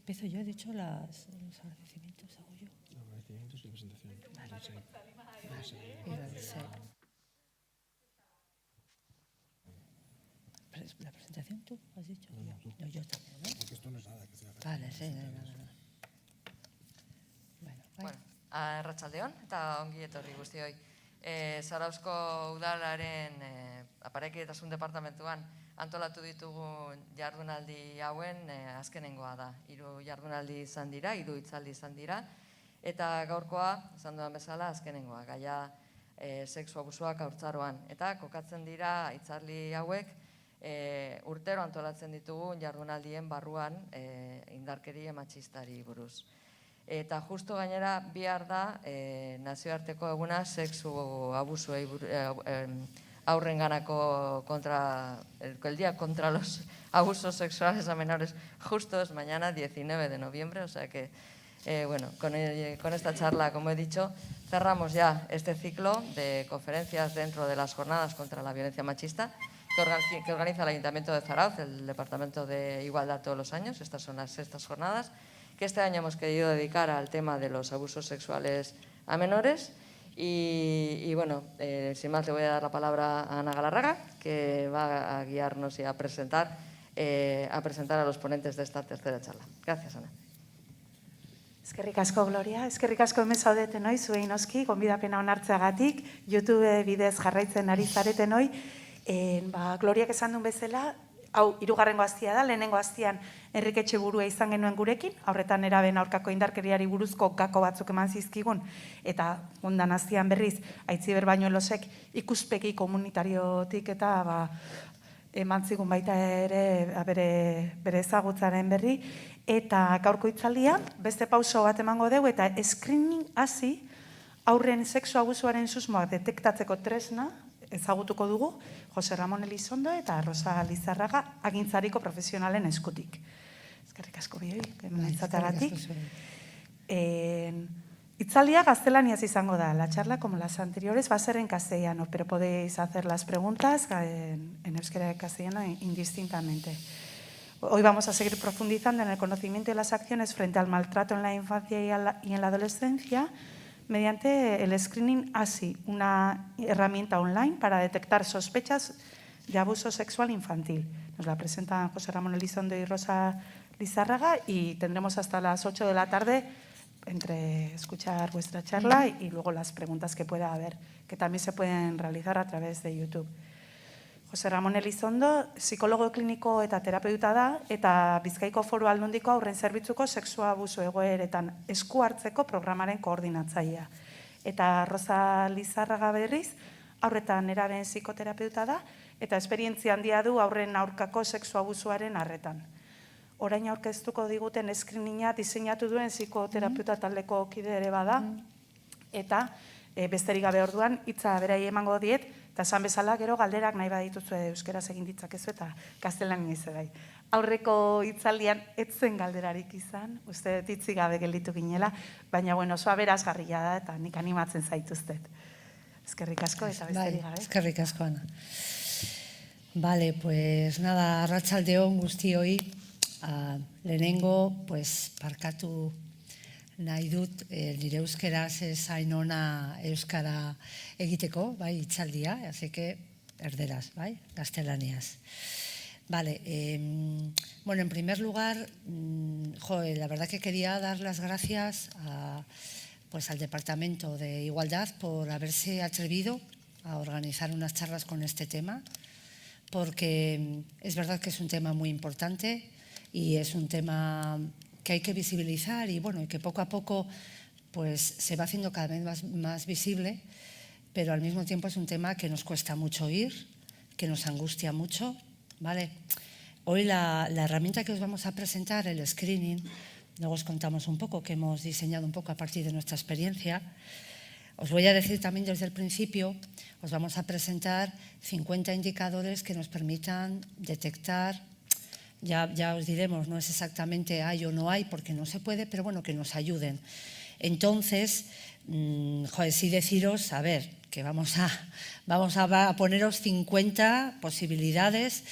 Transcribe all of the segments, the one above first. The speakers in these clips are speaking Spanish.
Empiezo yo, he dicho los agradecimientos, hago yo. Los agradecimientos y la presentación. La presentación tú has dicho. No, tú. No, yo también, ¿no? Porque esto no es nada que sea. Vale, sí, nada. Bueno, arratsaldeon eta ongi etorri guztioi. Zarauzko udalaren aparekitasun departamentuan antolatu ditugu jardunaldi hauen azkenengoa da. 3 jardunaldi izan dira, 3 hitzaldi izan dira, eta gaurkoa, esan dudan bezala, azkenengoa, gaia sexu abusuak haurtzaroan. Eta kokatzen dira hitzaldi hauek urtero antolatzen ditugu jardunaldien barruan indarkeria matxistari buruz. Eta justo gainera bihar da nazioarteko eguna sexu abusuei aurrenganako el día contra los abusos sexuales a menores justo es mañana 19 de noviembre, o sea que bueno, con esta charla, como he dicho, cerramos ya este ciclo de conferencias dentro de las jornadas contra la violencia machista que organiza el Ayuntamiento de Zarauz, el Departamento de Igualdad todos los años. Estas son las 6ª jornadas que este año hemos querido dedicar al tema de los abusos sexuales a menores. Y bueno, sin más le voy a dar la palabra a Ana Galarraga, que va a guiarnos y a presentar a los ponentes de esta 3ª charla. Gracias, Ana. Eskerrik asko, Gloria. Eskerrik asko hemen zaudeten hoi, zuei noski, gonbidapena onartzeagatik, YouTube bidez jarraitzen ari zareten hoi. Gloriak esan duen bezala, hau 3. astia da, lehenengo astian Enrike Etxeburua izan genuen gurekin, aurretan eraben aurkako indarkeriari buruzko gako batzuk eman zizkigun, eta ondan astian berriz, Aitziber Bañuelosek ikuspegi komunitariotik eta eman zigun baita ere bere ezagutzaren berri, eta gaurko hitzaldian beste pauso bat emango dugu, eta screening hasi aurren sexu abusuaren susmoak detektatzeko tresna ezagutuko dugu Jose Ramon Elizondo eta Rosa Lizarraga agintzariko profesionalen eskutik. Eskerrik asko bioi, hemen izateagatik. Hitzaldia gaztelaniaz izango da. La charla, como las anteriores, va a ser en castellano, pero podéis hacer las preguntas en euskera y castellano indistintamente. Hoy vamos a seguir profundizando en el conocimiento y las acciones frente al maltrato en la infancia y en la adolescencia mediante el screening ASI, una herramienta online para detectar sospechas de abuso sexual infantil. Nos la presentan José Ramón Elizondo y Rosa Lizárraga y tendremos hasta las 8 de la tarde entre escuchar vuestra charla y luego las preguntas que pueda haber, que también se pueden realizar a través de YouTube. Jose Ramon Elizondo, psikologo kliniko eta terapeuta da, eta Bizkaiko Foru Aldundiko aurren zerbitzuko sexua abuso egoeretan esku hartzeko programaren koordinatzailea. Eta Rosa Lizarraga berriz, aurretan neraben psikoterapeuta da, eta esperientzia handia du aurren aurkako sexu abusuaren arretan. Orain aurkeztuko diguten screeninga diseinatu duen psikoterapeuta taldeko kide ere bada, eta besterik gabe orduan hitza beraiei emango diet, eta esan bezala gero galderak nahi badituzu euskeraz egin ditzakezu eta gaztelaniaz bai. Aurreko hitzaldian etzen galderarik izan, uste dut hitzik gabe gelditu ginela, baina bueno, oso aberasgarria da eta nik animatzen zaituztet. Eskerrik asko eta besterik gabe. Eskerrik asko, Ana. Vale, pues nada, arratsaldeon guztioi. Lehenengo, pues parkatu nahi dut nire euskeraz ezain ona euskara egiteko, bai, hitzaldia, así que erderaz, bai, gaztelaniaz. Vale, bueno, en primer lugar, la verdad que quería dar las gracias pues al Departamento de Igualdad por haberse atrevido a organizar unas charlas con este tema, porque es verdad que es un tema muy importante y es un tema que hay que visibilizar y bueno, y que poco a poco pues se va haciendo cada vez más visible, pero al mismo tiempo es un tema que nos cuesta mucho oír, que nos angustia mucho, ¿vale? Hoy la herramienta que os vamos a presentar, el screening, luego os contamos un poco, que hemos diseñado un poco a partir de nuestra experiencia. Os voy a decir también desde el principio, os vamos a presentar 50 indicadores que nos permitan detectar. Ya os diremos, no es exactamente hay o no hay, porque no se puede, pero bueno, que nos ayuden. Entonces, sí deciros, a ver, que vamos a poneros 50 posibilidades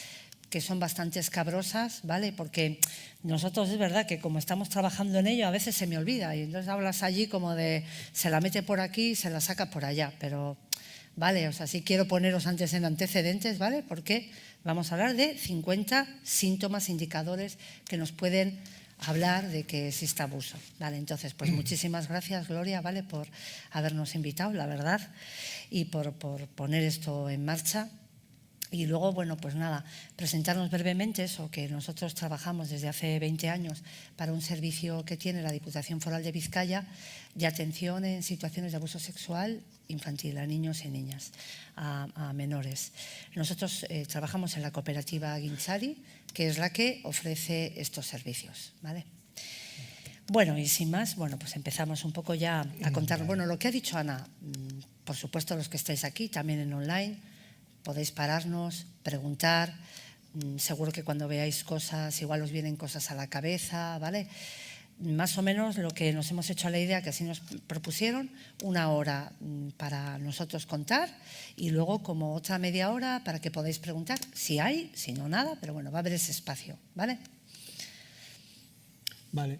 que son bastante escabrosas, ¿vale? Porque nosotros es verdad que como estamos trabajando en ello, a veces se me olvida y entonces hablas allí como de se la mete por aquí y se la saca por allá, pero vale, o sea, sí quiero poneros antes en antecedentes, ¿vale? Porque vamos a hablar de 50 síntomas, indicadores que nos pueden hablar de que existe abuso, ¿vale? Entonces, pues muchísimas gracias, Gloria, ¿vale? Por habernos invitado, la verdad, y por poner esto en marcha. Y luego, bueno, pues nada, presentarnos brevemente eso, que nosotros trabajamos desde hace 20 años para un servicio que tiene la Diputación Foral de Vizcaya de atención en situaciones de abuso sexual infantil a niños y niñas, a menores. Nosotros trabajamos en la cooperativa Guinchari, que es la que ofrece estos servicios, ¿vale? Bueno, y sin más, bueno, pues empezamos un poco ya a contar. Bueno, lo que ha dicho Ana, por supuesto los que estáis aquí, también en online, podéis pararnos, preguntar, seguro que cuando veáis cosas, igual os vienen cosas a la cabeza, ¿vale? Más o menos lo que nos hemos hecho a la idea, que así nos propusieron, 1 hora para nosotros contar y luego como otra media hora para que podáis preguntar, si hay, si no nada, pero bueno, va a haber ese espacio, ¿vale? Vale.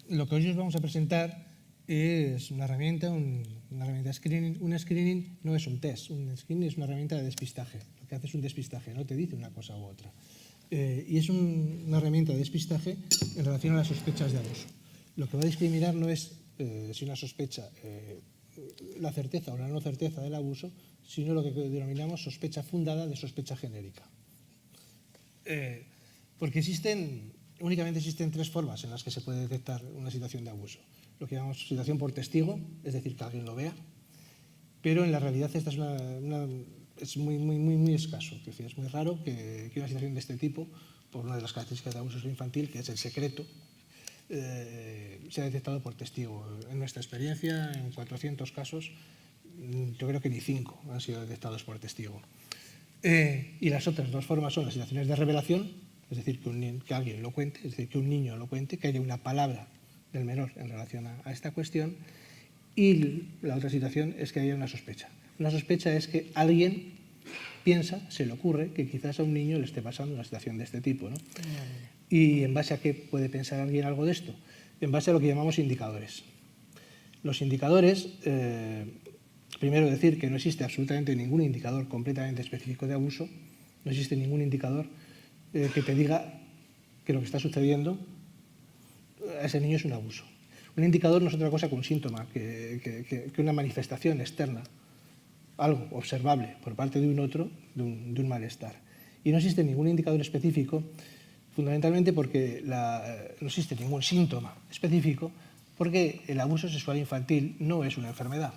Lo que hoy os vamos a presentar es una herramienta, de screening. Un screening no es un test, un screening es una herramienta de despistaje. Lo que hace es un despistaje, no te dice una cosa u otra. Y es una herramienta de despistaje en relación a las sospechas de abuso. Lo que va a discriminar no es si una sospecha, la certeza o la no certeza del abuso, sino lo que denominamos sospecha fundada de sospecha genérica. Porque únicamente existen 3 formas en las que se puede detectar una situación de abuso. Lo que llamamos situación por testigo, es decir, que alguien lo vea, pero en la realidad esta es muy escaso. Es decir, es muy raro que una situación de este tipo, por una de las características de abuso infantil, que es el secreto, sea detectado por testigo. En nuestra experiencia, en 400 casos, yo creo que ni 5 han sido detectados por testigo. Y las otras 2 formas son las situaciones de revelación, es decir, que alguien lo cuente, es decir, que un niño lo cuente, que haya una palabra del menor en relación a esta cuestión. Y la otra situación es que haya una sospecha. Una sospecha es que alguien piensa, se le ocurre, que quizás a un niño le esté pasando una situación de este tipo, ¿no? ¿Y en base a qué puede pensar alguien algo de esto? En base a lo que llamamos indicadores. Los indicadores, primero decir que no existe absolutamente ningún indicador completamente específico de abuso, no existe ningún indicador que te diga que lo que está sucediendo a ese niño es un abuso. Un indicador no es otra cosa que un síntoma, que una manifestación externa, algo observable por parte de un otro, de un malestar. Y no existe ningún indicador específico, fundamentalmente porque no existe ningún síntoma específico, porque el abuso sexual infantil no es una enfermedad.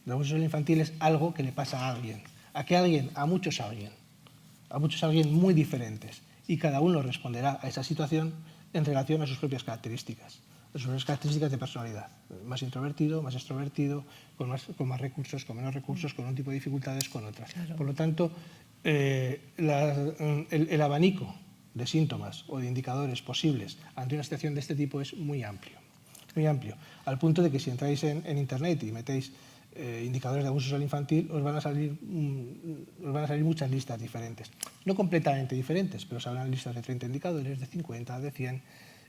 El abuso sexual infantil es algo que le pasa a alguien. ¿A qué alguien? A muchos alguien muy diferentes. Y cada uno responderá a esa situación en relación a sus propias características. Sus propias características de personalidad. Más introvertido, más extrovertido, con más recursos, con menos recursos, con un tipo de dificultades, con otras. Claro. Por lo tanto, el abanico de síntomas o de indicadores posibles ante una situación de este tipo es muy amplio. Muy amplio. Al punto de que si entráis en Internet y metéis indicadores de abuso sexual infantil, os van a salir muchas listas diferentes. No completamente diferentes, pero os habrán listas de 30 indicadores, de 50, de 100.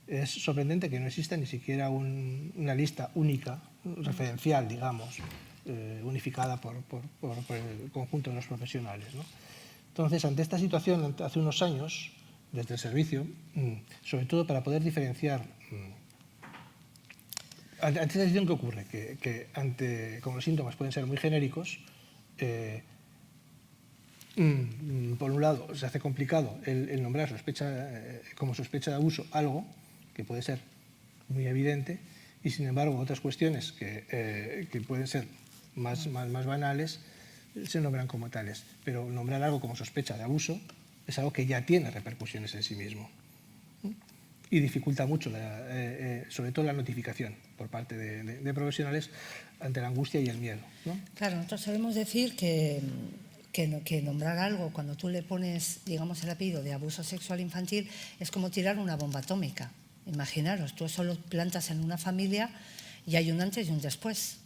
Es sorprendente que no exista ni siquiera una lista única, referencial, digamos, unificada por el conjunto de los profesionales, ¿no? Entonces, ante esta situación, hace unos años, desde el servicio, sobre todo para poder diferenciar. Ante esta situación, ¿qué ocurre? Como los síntomas pueden ser muy genéricos, por un lado se hace complicado el nombrar como sospecha de abuso algo que puede ser muy evidente y sin embargo otras cuestiones que pueden ser más banales se nombran como tales. Pero nombrar algo como sospecha de abuso es algo que ya tiene repercusiones en sí mismo. Y dificulta mucho, sobre todo la notificación por parte de profesionales ante la angustia y el miedo, ¿no? Claro, nosotros solemos decir que nombrar algo cuando tú le pones, digamos, el apellido de abuso sexual infantil es como tirar una bomba atómica. Imaginaros, tú eso lo plantas en una familia y hay un antes y un después.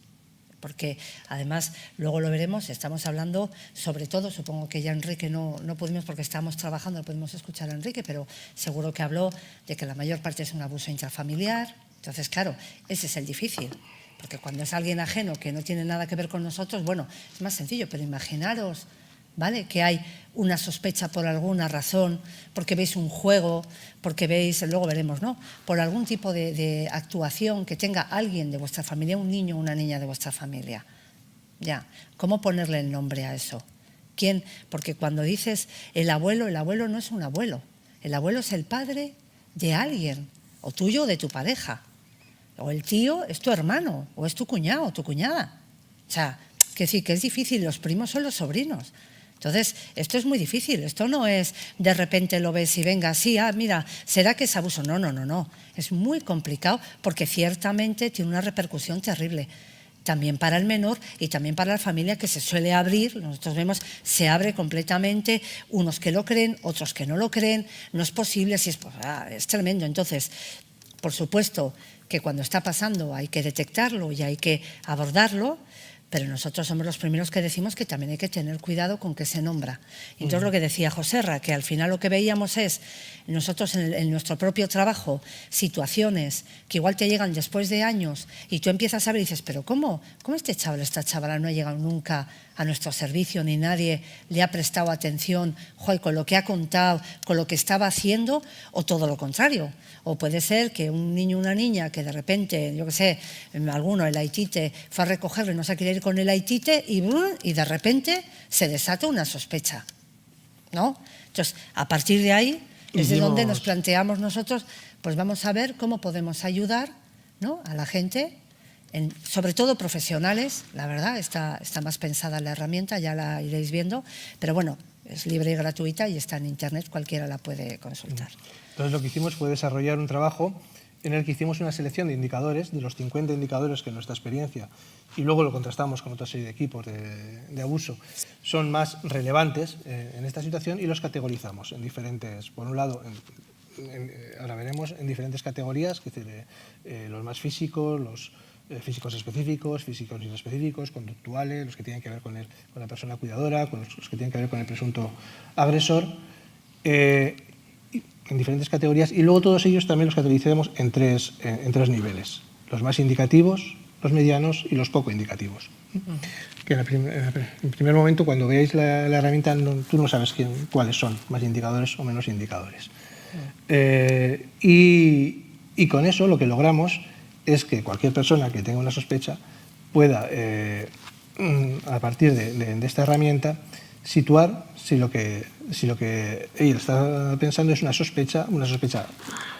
porque además luego lo veremos, estamos hablando sobre todo, supongo que ya Enrique no pudimos porque estábamos trabajando, no pudimos escuchar a Enrique, pero seguro que habló de que la mayor parte es un abuso intrafamiliar. Entonces, claro, ese es el difícil, porque cuando es alguien ajeno que no tiene nada que ver con nosotros, bueno, es más sencillo, pero imaginaros, ¿vale?, que hay una sospecha por alguna razón, porque veis un juego, porque veis, luego veremos, ¿no?, por algún tipo de actuación que tenga alguien de vuestra familia, un niño o una niña de vuestra familia. Ya, ¿cómo ponerle el nombre a eso? ¿Quién? Porque cuando dices el abuelo no es un abuelo. El abuelo es el padre de alguien, o tuyo o de tu pareja. O el tío es tu hermano, o es tu cuñado o tu cuñada. O sea, que sí, que es difícil, los primos son los sobrinos. Entonces, esto es muy difícil, esto no es de repente lo ves y venga, sí, mira, ¿será que es abuso? No. Es muy complicado porque ciertamente tiene una repercusión terrible. También para el menor y también para la familia, que se suele abrir, nosotros vemos, se abre completamente, unos que lo creen, otros que no lo creen, no es posible, es tremendo. Entonces, por supuesto que cuando está pasando hay que detectarlo y hay que abordarlo, pero nosotros somos los primeros que decimos que también hay que tener cuidado con qué se nombra. Y entonces lo que decía Joserra, que al final lo que veíamos es, nosotros en nuestro propio trabajo, situaciones que igual te llegan después de años y tú empiezas a ver y dices, pero ¿cómo este chaval, esta chavala no ha llegado nunca a nuestro servicio, ni nadie le ha prestado atención, con lo que ha contado, con lo que estaba haciendo, o todo lo contrario? O puede ser que un niño o una niña que de repente, yo qué sé, alguno, el aitite, fue a recogerlo y no se quiere ir con el aitite y de repente se desata una sospecha, ¿no? Entonces, a partir de ahí es de donde nos planteamos nosotros, pues vamos a ver cómo podemos ayudar, ¿no?, a la gente, sobre todo profesionales, la verdad, está más pensada la herramienta, ya la iréis viendo, pero bueno, es libre y gratuita y está en internet, cualquiera la puede consultar. Entonces lo que hicimos fue desarrollar un trabajo en el que hicimos una selección de indicadores, de los 50 indicadores que en nuestra experiencia, y luego lo contrastamos con otra serie de equipos de abuso, son más relevantes en esta situación, y los categorizamos en diferentes, por un lado, ahora veremos, en diferentes categorías, es decir, los más físicos, los físicos específicos, físicos inespecíficos, conductuales, los que tienen que ver con la persona cuidadora, con los que tienen que ver con el presunto agresor, en diferentes categorías, y luego todos ellos también los categorizamos en tres niveles: los más indicativos, los medianos y los poco indicativos. Que en primer momento, cuando veáis la herramienta, tú no sabes cuáles son más indicadores o menos indicadores. Y con eso lo que logramos es que cualquier persona que tenga una sospecha pueda, a partir de esta herramienta, situar si lo que ella está pensando es una sospecha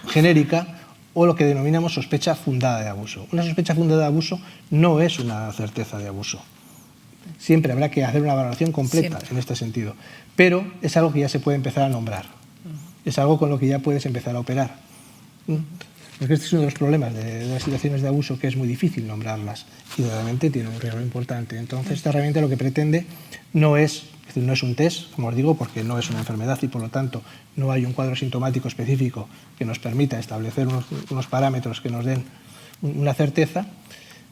genérica o lo que denominamos sospecha fundada de abuso. Una sospecha fundada de abuso no es una certeza de abuso. Siempre habrá que hacer una valoración completa en este sentido, pero es algo que ya se puede empezar a nombrar. Es algo con lo que ya puedes empezar a operar. Porque este es uno de los problemas de las situaciones de abuso, que es muy difícil nombrarlas y realmente tiene un riesgo importante. Entonces, esta herramienta lo que pretende no es un test, como os digo, porque no es una enfermedad y por lo tanto no hay un cuadro sintomático específico que nos permita establecer unos parámetros que nos den una certeza.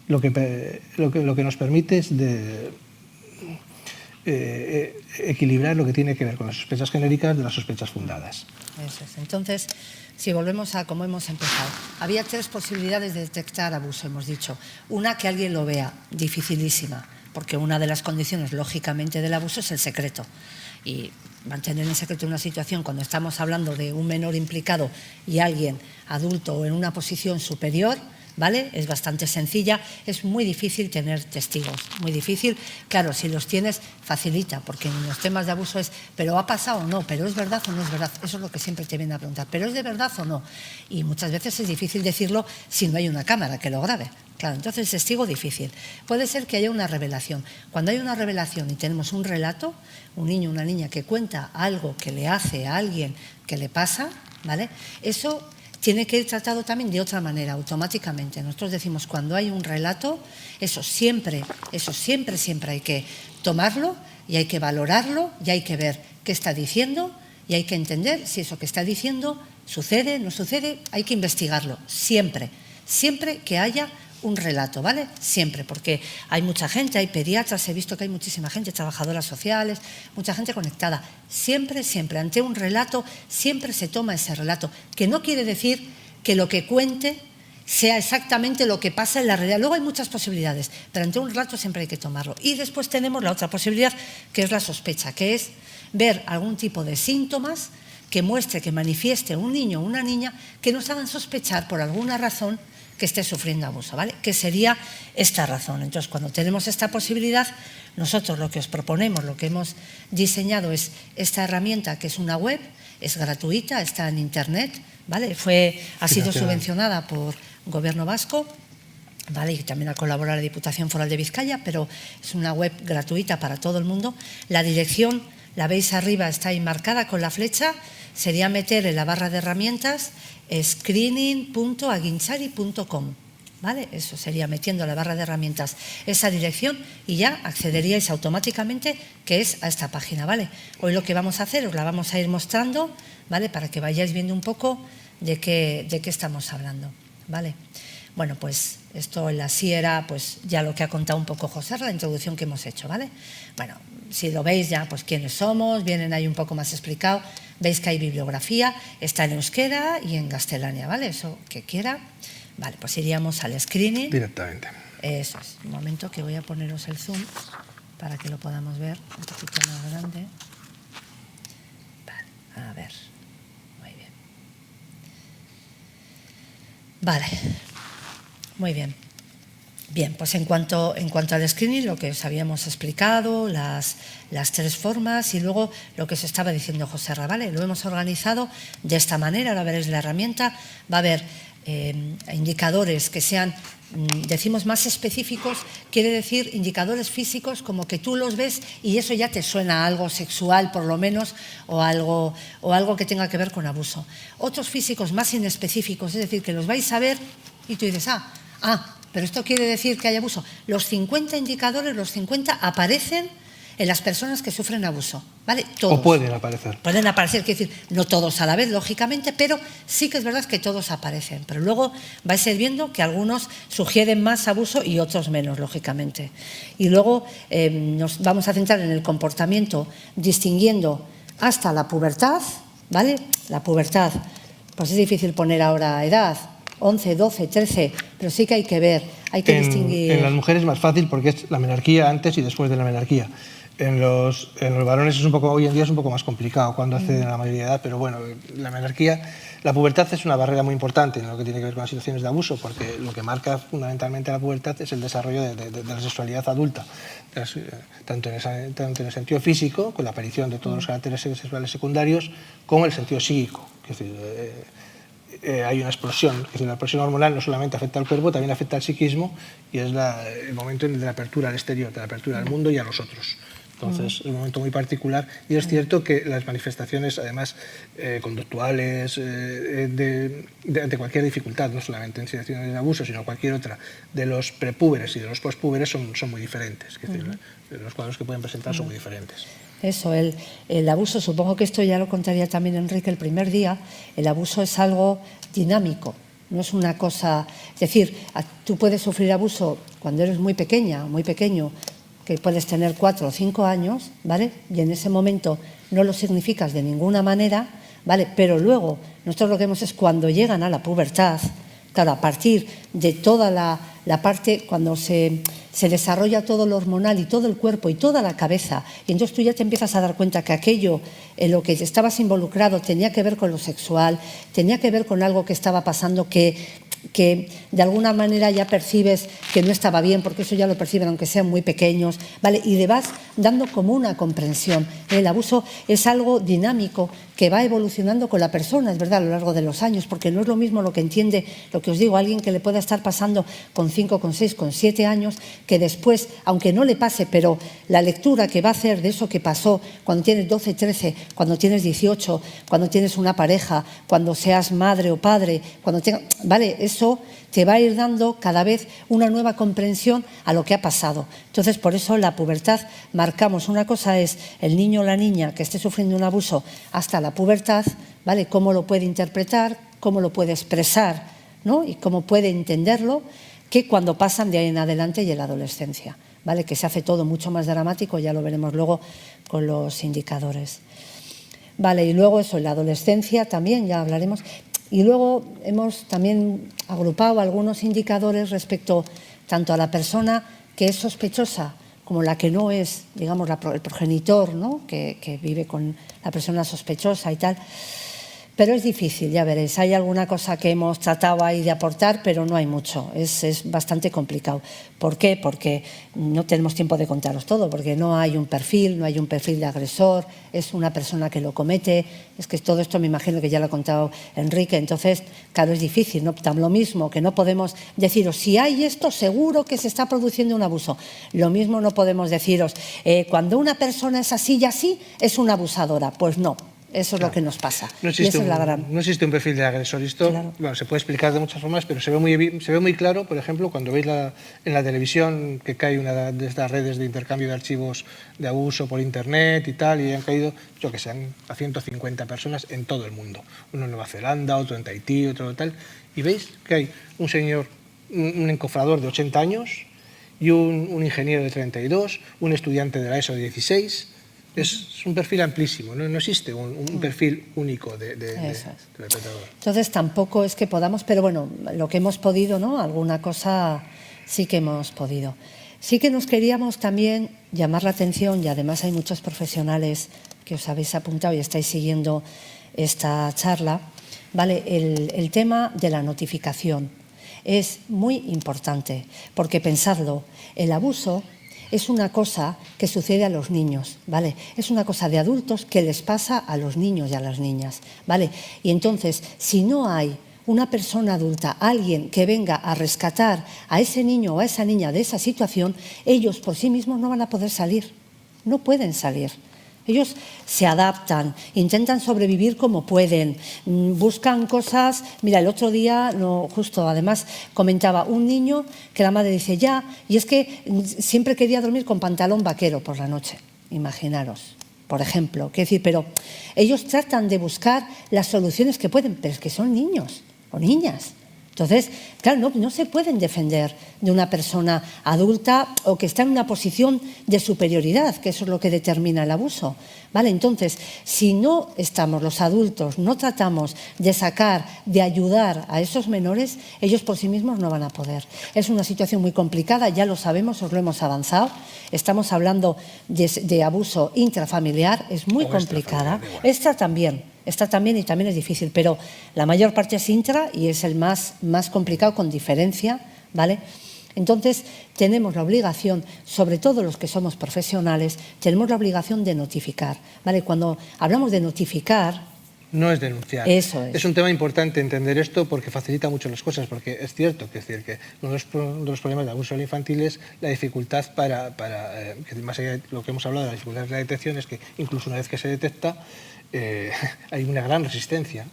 Lo que nos permite es equilibrar lo que tiene que ver con las sospechas genéricas de las sospechas fundadas. Eso es. Entonces, si volvemos a cómo hemos empezado, había tres posibilidades de detectar abuso, hemos dicho. Una, que alguien lo vea, dificilísima, porque una de las condiciones, lógicamente, del abuso es el secreto. Y mantener en secreto una situación, cuando estamos hablando de un menor implicado y alguien adulto o en una posición superior, ¿vale?, es bastante sencilla. Es muy difícil tener testigos, muy difícil. Claro, si los tienes, facilita, porque en los temas de abuso es, ¿pero ha pasado o no? ¿Pero es verdad o no es verdad? Eso es lo que siempre te vienen a preguntar, ¿pero es de verdad o no? Y muchas veces es difícil decirlo si no hay una cámara que lo grabe. Claro, entonces el testigo difícil. Puede ser que haya una revelación. Cuando hay una revelación y tenemos un relato, un niño o una niña que cuenta algo que le hace a alguien que le pasa, ¿vale?, eso tiene que ir tratado también de otra manera, automáticamente. Nosotros decimos, cuando hay un relato, eso siempre hay que tomarlo y hay que valorarlo y hay que ver qué está diciendo y hay que entender si eso que está diciendo sucede, no sucede, hay que investigarlo, siempre que haya un relato, ¿vale? Siempre, porque hay mucha gente, hay pediatras, he visto que hay muchísima gente, trabajadoras sociales, mucha gente conectada. Siempre, siempre, ante un relato, siempre se toma ese relato, que no quiere decir que lo que cuente sea exactamente lo que pasa en la realidad. Luego hay muchas posibilidades, pero ante un relato siempre hay que tomarlo. Y después tenemos la otra posibilidad, que es la sospecha, que es ver algún tipo de síntomas que muestre, que manifieste un niño o una niña que nos hagan sospechar por alguna razón que esté sufriendo abuso, ¿vale? Que sería esta razón. Entonces, cuando tenemos esta posibilidad, nosotros lo que os proponemos, lo que hemos diseñado es esta herramienta, que es una web, es gratuita, está en Internet, ¿vale? Ha sido subvencionada por Gobierno Vasco, ¿vale? Y también ha colaborado la Diputación Foral de Vizcaya, pero es una web gratuita para todo el mundo. La dirección, la veis arriba, está ahí marcada con la flecha, sería meter en la barra de herramientas screening.aguinchari.com, ¿vale? Eso sería metiendo en la barra de herramientas esa dirección y ya accederíais automáticamente, que es a esta página, ¿vale? Hoy lo que vamos a hacer, os la vamos a ir mostrando, ¿vale? Para que vayáis viendo un poco de qué estamos hablando, ¿vale? Bueno, pues esto así era pues ya lo que ha contado un poco José, la introducción que hemos hecho, ¿vale? Bueno, si lo veis ya, pues quiénes somos, vienen ahí un poco más explicado. Veis que hay bibliografía, está en euskera y en castellania, ¿vale? Eso que quiera. Vale, pues iríamos al screening. Directamente. Eso es. Un momento que voy a poneros el zoom para que lo podamos ver un poquito más grande. Vale, a ver. Muy bien. Vale. Muy bien. Bien, pues en cuanto al screening, lo que os habíamos explicado, las tres formas y luego lo que os estaba diciendo José Rabale, lo hemos organizado de esta manera. Ahora veréis la herramienta, va a haber indicadores que sean, decimos, más específicos, quiere decir indicadores físicos como que tú los ves y eso ya te suena a algo sexual por lo menos o algo que tenga que ver con abuso. Otros físicos más inespecíficos, es decir, que los vais a ver y tú dices, pero esto quiere decir que hay abuso. Los 50 indicadores, los 50 aparecen en las personas que sufren abuso, ¿vale? Todos. O pueden aparecer. Pueden aparecer, quiere decir, no todos a la vez, lógicamente, pero sí que es verdad que todos aparecen. Pero luego vais a ir viendo que algunos sugieren más abuso y otros menos, lógicamente. Y luego nos vamos a centrar en el comportamiento, distinguiendo hasta la pubertad, ¿vale? La pubertad, pues es difícil poner ahora edad, 11, 12, 13, pero sí que hay que ver, hay que distinguir. En las mujeres es más fácil porque es la menarquía antes y después de la menarquía. En los varones es hoy en día es un poco más complicado cuando acceden a la mayoría de edad, pero bueno, la menarquía, la pubertad es una barrera muy importante en lo que tiene que ver con las situaciones de abuso, porque lo que marca fundamentalmente la pubertad es el desarrollo de la sexualidad adulta, tanto en el sentido físico, con la aparición de todos los caracteres sexuales secundarios, como en el sentido psíquico. Es decir, hay una explosión, es decir, la explosión hormonal no solamente afecta al cuerpo, también afecta al psiquismo y es el momento de la apertura al exterior, de la apertura al mundo y a los otros. Entonces, es un momento muy particular y es cierto que las manifestaciones, además, conductuales, de cualquier dificultad, no solamente en situaciones de abuso, sino cualquier otra, de los prepúberes y de los postpúberes son muy diferentes. Es decir, los cuadros que pueden presentar son muy diferentes. Eso, el abuso, supongo que esto ya lo contaría también Enrique el primer día, el abuso es algo dinámico, no es una cosa, es decir, tú puedes sufrir abuso cuando eres muy pequeña, muy pequeño, que puedes tener 4 o 5 años, ¿vale? Y en ese momento no lo significas de ninguna manera, ¿vale? Pero luego, nosotros lo que vemos es cuando llegan a la pubertad, claro, a partir de toda la parte, cuando se desarrolla todo lo hormonal y todo el cuerpo y toda la cabeza, y entonces tú ya te empiezas a dar cuenta que aquello en lo que estabas involucrado tenía que ver con lo sexual, tenía que ver con algo que estaba pasando que de alguna manera ya percibes que no estaba bien, porque eso ya lo perciben aunque sean muy pequeños, ¿vale? Y le vas dando como una comprensión. El abuso es algo dinámico que va evolucionando con la persona, es verdad, a lo largo de los años, porque no es lo mismo lo que entiende, lo que os digo, alguien que le pueda estar pasando con 5, con 6, con 7 años, que después, aunque no le pase, pero la lectura que va a hacer de eso que pasó cuando tienes 12, 13, cuando tienes 18, cuando tienes una pareja, cuando seas madre o padre, cuando tengas, ¿vale? Eso te va a ir dando cada vez una nueva comprensión a lo que ha pasado. Entonces, por eso la pubertad marcamos. Una cosa es el niño o la niña que esté sufriendo un abuso hasta la pubertad, ¿vale? Cómo lo puede interpretar, cómo lo puede expresar, ¿no? Y cómo puede entenderlo. que cuando pasan de ahí en adelante y en la adolescencia, ¿vale? Que se hace todo mucho más dramático, ya lo veremos luego con los indicadores. Vale, y luego eso, en la adolescencia también, ya hablaremos. Y luego hemos también agrupado algunos indicadores respecto tanto a la persona que es sospechosa como la que no es, digamos, el progenitor, ¿no? que vive con la persona sospechosa y tal. Pero es difícil, ya veréis. Hay alguna cosa que hemos tratado ahí de aportar, pero no hay mucho. Es bastante complicado. ¿Por qué? Porque no tenemos tiempo de contaros todo, porque no hay un perfil de agresor, es una persona que lo comete. Es que todo esto me imagino que ya lo ha contado Enrique. Entonces, claro, es difícil, ¿no? Lo mismo que no podemos deciros, si hay esto, seguro que se está produciendo un abuso. Lo mismo no podemos deciros, cuando una persona es así y así, es una abusadora. Pues no. Eso es lo que nos pasa. No existe un perfil de agresor. Esto, claro, bueno, se puede explicar de muchas formas, pero se ve muy claro, por ejemplo, cuando veis en la televisión que cae una de estas redes de intercambio de archivos de abuso por internet y tal, y han caído, yo que sé, a 150 personas en todo el mundo. Uno en Nueva Zelanda, otro en Tahití, otro tal. Y veis que hay un señor, un encofrador de 80 años y un ingeniero de 32, un estudiante de la ESO de 16... Es un perfil amplísimo, no existe un perfil único de perpetrador. Entonces tampoco es que podamos, pero bueno, lo que hemos podido, ¿no? Alguna cosa sí que hemos podido. Sí que nos queríamos también llamar la atención, y además hay muchos profesionales que os habéis apuntado y estáis siguiendo esta charla, ¿vale? El tema de la notificación es muy importante, porque pensadlo, el abuso es una cosa que sucede a los niños, ¿vale? Es una cosa de adultos que les pasa a los niños y a las niñas, ¿vale? Y entonces, si no hay una persona adulta, alguien que venga a rescatar a ese niño o a esa niña de esa situación, ellos por sí mismos no van a poder salir, no pueden salir. Ellos se adaptan, intentan sobrevivir como pueden, buscan cosas. Mira, el otro día, justo además comentaba un niño que la madre dice, ya, y es que siempre quería dormir con pantalón vaquero por la noche, imaginaros, por ejemplo. Quiero decir, pero ellos tratan de buscar las soluciones que pueden, pero es que son niños o niñas. Entonces, claro, no se pueden defender de una persona adulta o que está en una posición de superioridad, que eso es lo que determina el abuso, ¿vale? Entonces, si no estamos los adultos, no tratamos de sacar, de ayudar a esos menores, ellos por sí mismos no van a poder. Es una situación muy complicada, ya lo sabemos, os lo hemos avanzado. Estamos hablando de abuso intrafamiliar, es muy complicada. Esta también y también es difícil, pero la mayor parte es intra y es el más complicado con diferencia, ¿vale? Entonces, tenemos la obligación, sobre todo los que somos profesionales, tenemos la obligación de notificar, ¿vale? Cuando hablamos de notificar... No es denunciar. Eso es. Es un tema importante entender esto porque facilita mucho las cosas, porque es cierto que uno de los problemas de abuso infantil es la dificultad que más allá de lo que hemos hablado, de la dificultad de la detección, es que incluso una vez que se detecta, hay una gran resistencia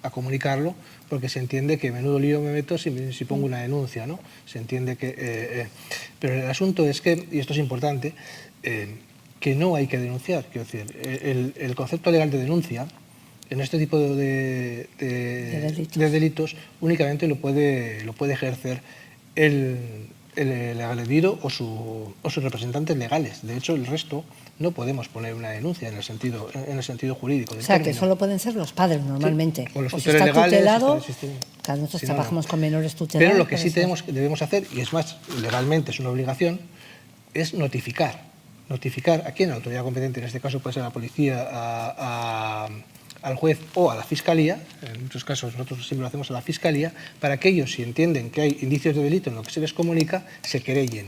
a comunicarlo, porque se entiende que menudo lío me meto si pongo una denuncia, ¿no? Se entiende que... pero el asunto es que, y esto es importante, que no hay que denunciar. Quiero decir, el concepto legal de denuncia en este tipo de delitos únicamente lo puede ejercer el agredido o sus representantes legales. De hecho, el resto no podemos poner una denuncia en el sentido jurídico del O sea, término. que solo pueden ser los padres normalmente. Sí, o los si tutores está legales, tutelado, claro, nosotros si no, trabajamos con menores tutelados. Pero lo que sí debemos hacer, y es más, legalmente es una obligación, es notificar. Notificar a quién, a la autoridad competente, en este caso puede ser a la policía, al juez o a la fiscalía, en muchos casos nosotros siempre lo hacemos a la fiscalía, para que ellos, si entienden que hay indicios de delito en lo que se les comunica, se querellen.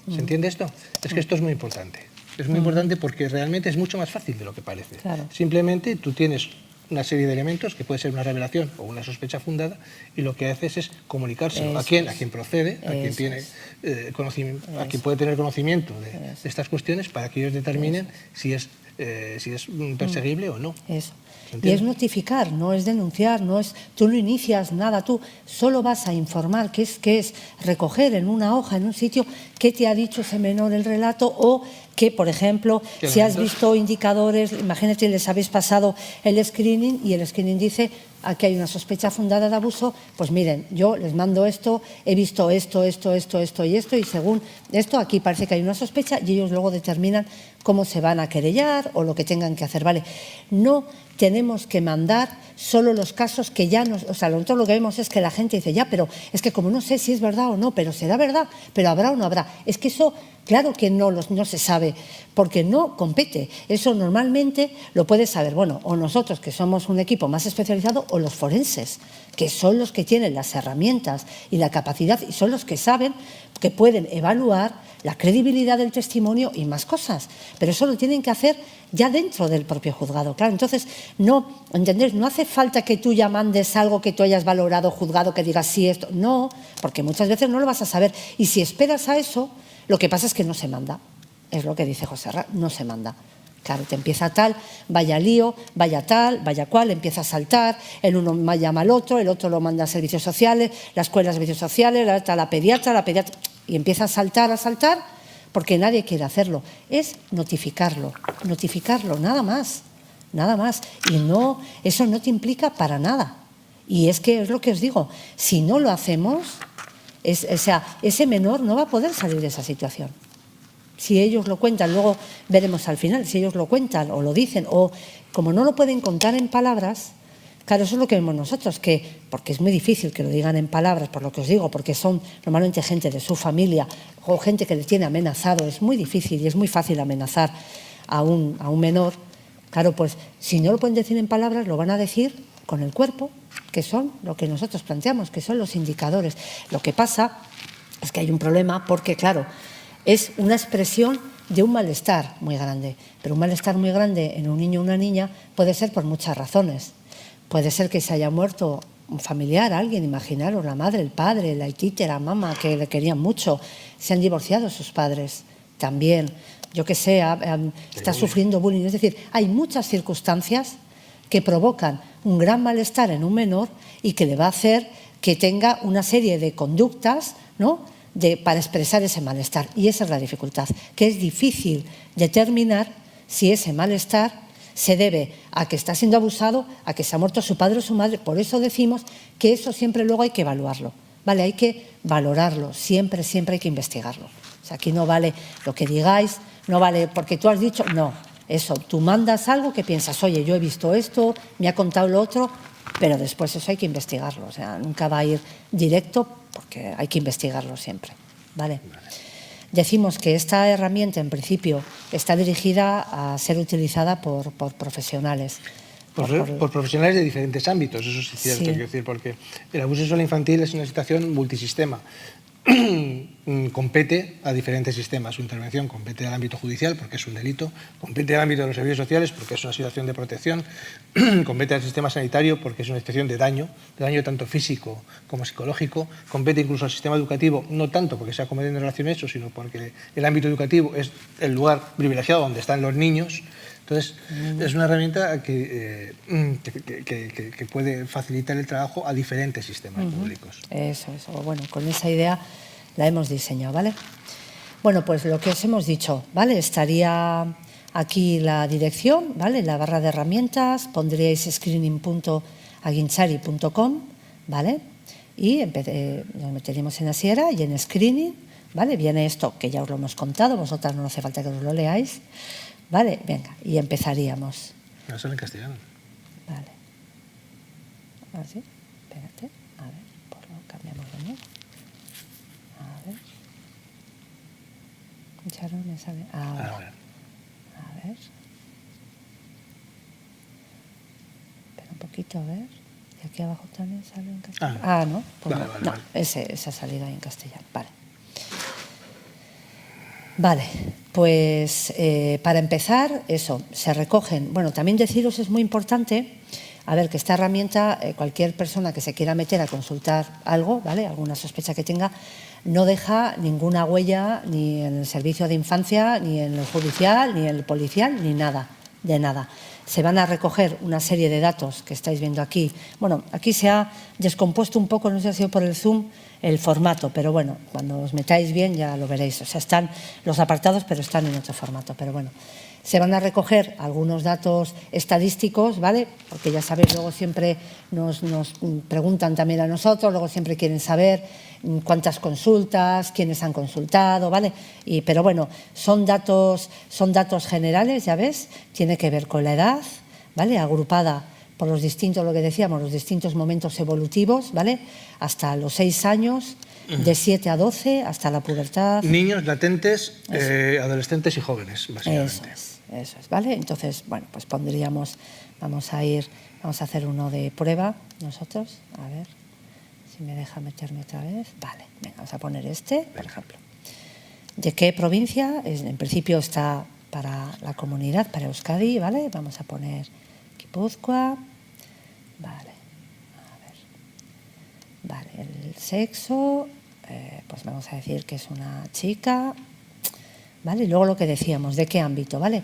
¿Se entiende esto? Es que esto es muy importante. Es muy importante porque realmente es mucho más fácil de lo que parece. Claro. Simplemente tú tienes una serie de elementos que puede ser una revelación o una sospecha fundada y lo que haces es comunicárselo a quien procede, a quien tiene conocimiento, a quien puede tener conocimiento de estas cuestiones para que ellos determinen si es perseguible o no. Eso. Y es notificar, no es denunciar, tú no inicias nada, tú solo vas a informar, que es recoger en una hoja, en un sitio, qué te ha dicho ese menor el relato o que, por ejemplo, ¿Qué si has elementos? visto indicadores, imagínate, les habéis pasado el screening y el screening dice aquí hay una sospecha fundada de abuso, pues miren, yo les mando esto, he visto esto y esto, y según esto aquí parece que hay una sospecha y ellos luego determinan cómo se van a querellar o lo que tengan que hacer, ¿vale? No tenemos que mandar solo los casos que ya nos... O sea, nosotros lo que vemos es que la gente dice, ya, pero es que como no sé si es verdad o no, pero será verdad, pero habrá o no habrá. Es que eso, claro que no se sabe, porque no compete. Eso normalmente lo puede saber, bueno, o nosotros, que somos un equipo más especializado, o los forenses, que son los que tienen las herramientas y la capacidad y son los que saben que pueden evaluar la credibilidad del testimonio y más cosas. Pero eso lo tienen que hacer ya dentro del propio juzgado. Claro, entonces, no, ¿entendés? No hace falta que tú ya mandes algo que tú hayas valorado, juzgado, que digas sí, esto. No, porque muchas veces no lo vas a saber. Y si esperas a eso, lo que pasa es que no se manda. Es lo que dice José Ra, no se manda. Claro, te empieza tal, vaya lío, vaya tal, vaya cual, empieza a saltar, el uno llama al otro, el otro lo manda a servicios sociales, la escuela a servicios sociales, la pediatra, y empieza a saltar, porque nadie quiere hacerlo. Es notificarlo, nada más, nada más. Y no, eso no te implica para nada. Y es que es lo que os digo, si no lo hacemos, o sea, ese menor no va a poder salir de esa situación. Si ellos lo cuentan, luego veremos al final, si ellos lo cuentan o lo dicen, o como no lo pueden contar en palabras, claro, eso es lo que vemos nosotros, porque es muy difícil que lo digan en palabras, por lo que os digo, porque son normalmente gente de su familia o gente que les tiene amenazado, es muy difícil y es muy fácil amenazar a un menor. Claro, pues si no lo pueden decir en palabras, lo van a decir con el cuerpo, que son lo que nosotros planteamos, que son los indicadores. Lo que pasa es que hay un problema porque, claro, es una expresión de un malestar muy grande, pero un malestar muy grande en un niño o una niña puede ser por muchas razones. Puede ser que se haya muerto un familiar, alguien, imaginaros, la madre, el padre, la tita, la mamá, que le querían mucho, se han divorciado sus padres también, yo qué sé, está sufriendo bullying. Es decir, hay muchas circunstancias que provocan un gran malestar en un menor y que le va a hacer que tenga una serie de conductas, ¿no?, para expresar ese malestar. Y esa es la dificultad, que es difícil determinar si ese malestar se debe a que está siendo abusado, a que se ha muerto su padre o su madre. Por eso decimos que eso siempre luego hay que evaluarlo, ¿vale? Hay que valorarlo, siempre hay que investigarlo. O sea, aquí no vale lo que digáis, no vale porque tú has dicho, no, eso, tú mandas algo que piensas, oye, yo he visto esto, me ha contado lo otro, pero después eso hay que investigarlo, o sea, nunca va a ir directo porque hay que investigarlo siempre, ¿vale? Decimos que esta herramienta, en principio, está dirigida a ser utilizada por profesionales. Por profesionales de diferentes ámbitos, eso sí es cierto, Sí. quiero decir, porque el abuso sexual infantil es una situación multisistema. Compete a diferentes sistemas. Su intervención compete al ámbito judicial porque es un delito, compete al ámbito de los servicios sociales porque es una situación de protección, compete al sistema sanitario porque es una situación de daño tanto físico como psicológico, compete incluso al sistema educativo, no tanto porque sea cometiendo en relación a eso, sino porque el ámbito educativo es el lugar privilegiado donde están los niños. Entonces, es una herramienta que puede facilitar el trabajo a diferentes sistemas públicos. Eso. Bueno, con esa idea la hemos diseñado, ¿vale? Bueno, pues lo que os hemos dicho, ¿vale? Estaría aquí la dirección, ¿vale? La barra de herramientas, pondríais screening.aguinchari.com, ¿vale? Y nos meteríamos en Asiera y en screening, ¿vale? Viene esto que ya os lo hemos contado, vosotras no hace falta que os lo leáis. Vale, venga, y empezaríamos. No sale en castellano. Vale. Así, espérate, a ver, pues lo cambiamos de nuevo. A ver. Charo, me sale. Ahora. A ver. Espera un poquito, a ver. Y aquí abajo también sale en castellano. No, pues vale, no. vale, No, vale. esa salida en castellano. Vale. Vale, pues para empezar, eso, se recogen. Bueno, también deciros, es muy importante, a ver, que esta herramienta, cualquier persona que se quiera meter a consultar algo, ¿vale?, alguna sospecha que tenga, no deja ninguna huella ni en el servicio de infancia, ni en el judicial, ni en el policial, ni nada, de nada. se van a recoger una serie de datos que estáis viendo aquí. Bueno, aquí se ha descompuesto un poco, no sé si ha sido por el Zoom, el formato, pero bueno, cuando os metáis bien ya lo veréis. O sea, están los apartados, pero están en otro formato, pero bueno. Se van a recoger algunos datos estadísticos, ¿vale? Porque ya sabéis, luego siempre nos preguntan también a nosotros, luego siempre quieren saber cuántas consultas, quiénes han consultado, ¿vale? Pero bueno, son datos generales, ya ves, tiene que ver con la edad, ¿vale? Agrupada por los distintos, lo que decíamos, los distintos momentos evolutivos, ¿vale? Hasta los 6 años, de 7 a 12, hasta la pubertad. Niños, latentes, adolescentes y jóvenes, básicamente. Eso es, ¿vale? Entonces, bueno, pues pondríamos, vamos a hacer uno de prueba nosotros, a ver si me deja meterme otra vez. Vale, venga, vamos a poner este, por ejemplo. ¿De qué provincia? En principio está para la comunidad, para Euskadi, ¿vale? Vamos a poner Guipúzcoa, vale, a ver, vale, el sexo, pues vamos a decir que es una chica, ¿vale? Y luego lo que decíamos, ¿de qué ámbito? ¿Vale?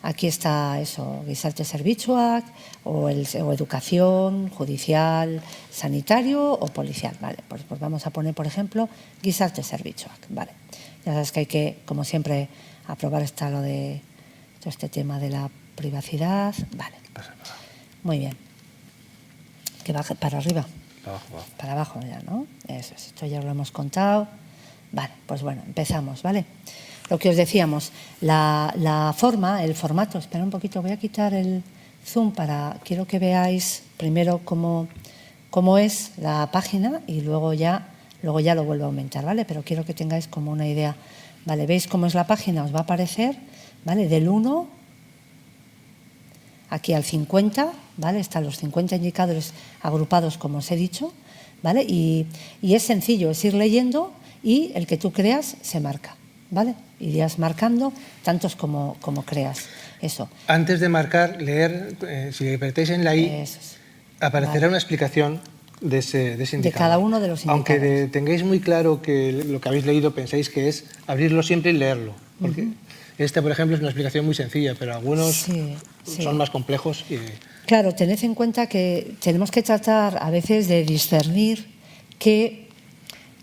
Aquí está eso, gizarte zerbitzuak, o educación, judicial, sanitario o policial, ¿vale? Pues vamos a poner, por ejemplo, gizarte zerbitzuak, ¿vale? Ya sabes que hay que, como siempre, aprobar lo de todo este tema de la privacidad, ¿vale? Muy bien. Que baje para arriba. Para abajo ya, ¿no? Eso es, esto ya lo hemos contado. Vale, pues bueno, empezamos, ¿vale? Lo que os decíamos, la forma, el formato, espera un poquito, voy a quitar el zoom quiero que veáis primero cómo es la página y luego ya lo vuelvo a aumentar, ¿vale? Pero quiero que tengáis como una idea, ¿vale? ¿Veis cómo es la página? Os va a aparecer, ¿vale? Del 1 aquí al 50, ¿vale? Están los 50 indicadores agrupados, como os he dicho, ¿vale? Y es sencillo, es ir leyendo y el que tú creas se marca, ¿vale? Irías marcando tantos como creas. Eso. Antes de marcar, leer, si apretáis en la I, aparecerá una explicación de ese indicador. De cada uno de los indicadores. Aunque tengáis muy claro que lo que habéis leído pensáis que es abrirlo siempre y leerlo. Porque este, por ejemplo, es una explicación muy sencilla, pero algunos son más complejos. Claro, tened en cuenta que tenemos que tratar a veces de discernir que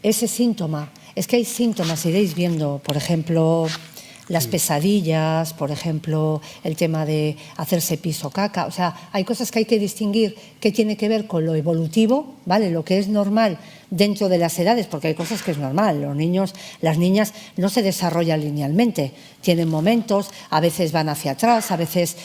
ese síntoma, es que hay síntomas, iréis viendo, por ejemplo, las pesadillas, por ejemplo, el tema de hacerse pis o caca, o sea, hay cosas que hay que distinguir que tiene que ver con lo evolutivo, ¿vale? Lo que es normal dentro de las edades, porque hay cosas que es normal, los niños, las niñas no se desarrollan linealmente, tienen momentos, a veces van hacia atrás, a veces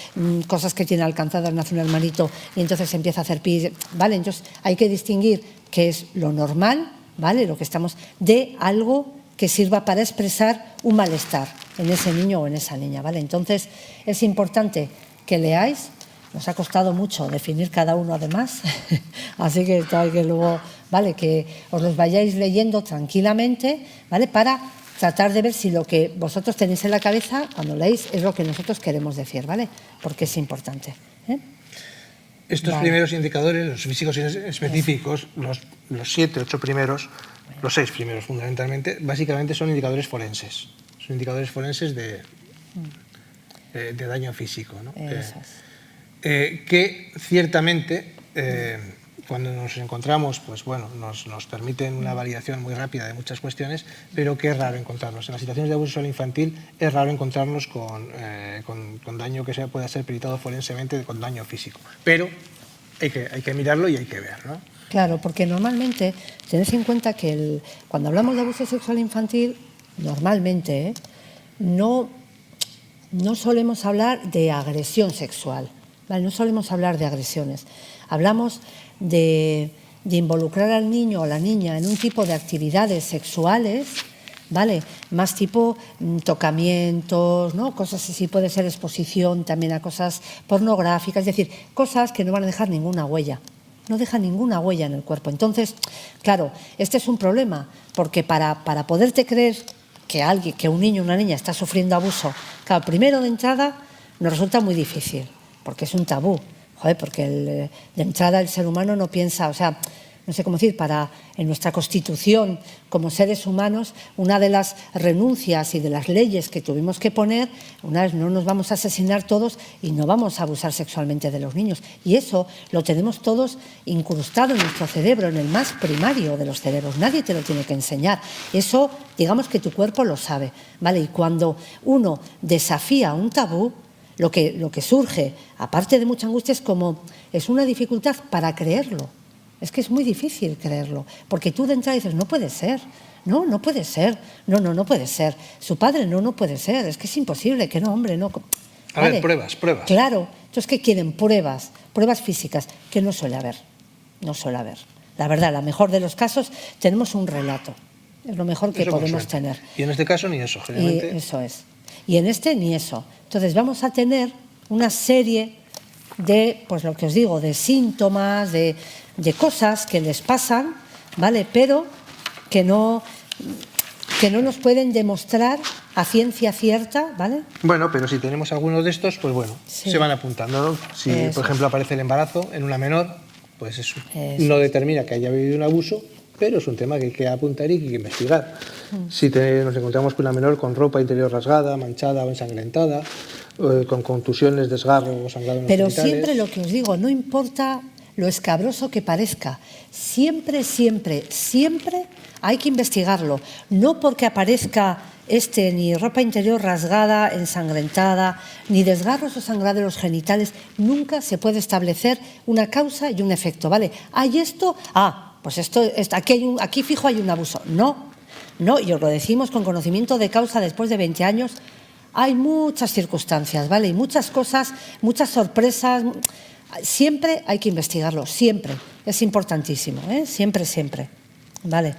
cosas que tienen alcanzadas nace un hermanito y entonces empieza a hacer pis, ¿vale? Entonces hay que distinguir qué es lo normal, ¿vale? Lo que estamos de algo que sirva para expresar un malestar en ese niño o en esa niña, ¿vale? Entonces es importante que leáis, nos ha costado mucho definir cada uno además, así que hay que luego, ¿vale? Que os los vayáis leyendo tranquilamente, ¿vale? Para tratar de ver si lo que vosotros tenéis en la cabeza cuando leéis es lo que nosotros queremos decir, ¿vale? Porque es importante, ¿eh? Estos primeros indicadores, los físicos específicos, los 7, 8 primeros, los 6 primeros fundamentalmente, básicamente son indicadores forenses. Son indicadores forenses de daño físico, ¿no? Que ciertamente, cuando nos encontramos, pues bueno, nos permiten una validación muy rápida de muchas cuestiones, pero que es raro encontrarnos. En las situaciones de abuso sexual infantil es raro encontrarnos con daño que pueda ser peritado forensemente, con daño físico. Pero hay que mirarlo y hay que ver, ¿no? Claro, porque normalmente, tened en cuenta que cuando hablamos de abuso sexual infantil, normalmente no solemos hablar de agresión sexual, ¿vale? No solemos hablar de agresiones. Hablamos de involucrar al niño o la niña en un tipo de actividades sexuales, ¿vale? Más tipo tocamientos, ¿no? Cosas así, puede ser exposición también a cosas pornográficas, es decir, cosas que no van a dejar ninguna huella. No deja ninguna huella en el cuerpo. Entonces, claro, este es un problema, porque para poderte creer que un niño o una niña está sufriendo abuso, claro, primero de entrada nos resulta muy difícil, porque es un tabú, joder, porque de entrada el ser humano no piensa, o sea, no sé cómo decir, en nuestra constitución como seres humanos, una de las renuncias y de las leyes que tuvimos que poner, una vez no nos vamos a asesinar todos y no vamos a abusar sexualmente de los niños. Y eso lo tenemos todos incrustado en nuestro cerebro, en el más primario de los cerebros. Nadie te lo tiene que enseñar. Eso, digamos que tu cuerpo lo sabe, ¿vale? Y cuando uno desafía un tabú, lo que surge, aparte de mucha angustia, es una dificultad para creerlo. Es que es muy difícil creerlo, porque tú de entrada dices, no puede ser, no puede ser, no puede ser. Su padre no puede ser, es que es imposible, que no, hombre, no. A ver, pruebas. Claro, entonces, ¿qué quieren? Pruebas físicas, que no suele haber. La verdad, la mejor de los casos, tenemos un relato, es lo mejor que eso podemos tener. Y en este caso ni eso, generalmente. Y eso es. Y en este ni eso. Entonces vamos a tener una serie de, pues lo que os digo, de síntomas, de cosas que les pasan, ¿vale? Pero que no nos pueden demostrar a ciencia cierta, ¿vale? Bueno, pero si tenemos algunos de estos, pues bueno, Sí. se van apuntando, ¿no? Si, Eso por ejemplo, aparece el embarazo en una menor, pues eso Eso no determina que haya habido un abuso, pero es un tema que hay que apuntar y que hay que investigar. Si nos encontramos con una menor con ropa interior rasgada, manchada o ensangrentada, con contusiones, desgarro o sangrado en los Pero genitales. siempre lo que os digo, no importa lo escabroso que parezca, siempre hay que investigarlo. No porque aparezca ni ropa interior rasgada, ensangrentada, ni desgarros o sangrado en los genitales, nunca se puede establecer una causa y un efecto, ¿vale? ¿Hay esto? Pues aquí fijo hay un abuso. No, y os lo decimos con conocimiento de causa después de 20 años. Hay muchas circunstancias, ¿vale? Y muchas cosas, muchas sorpresas. Siempre hay que investigarlo, siempre. Es importantísimo, ¿eh? Siempre, ¿vale?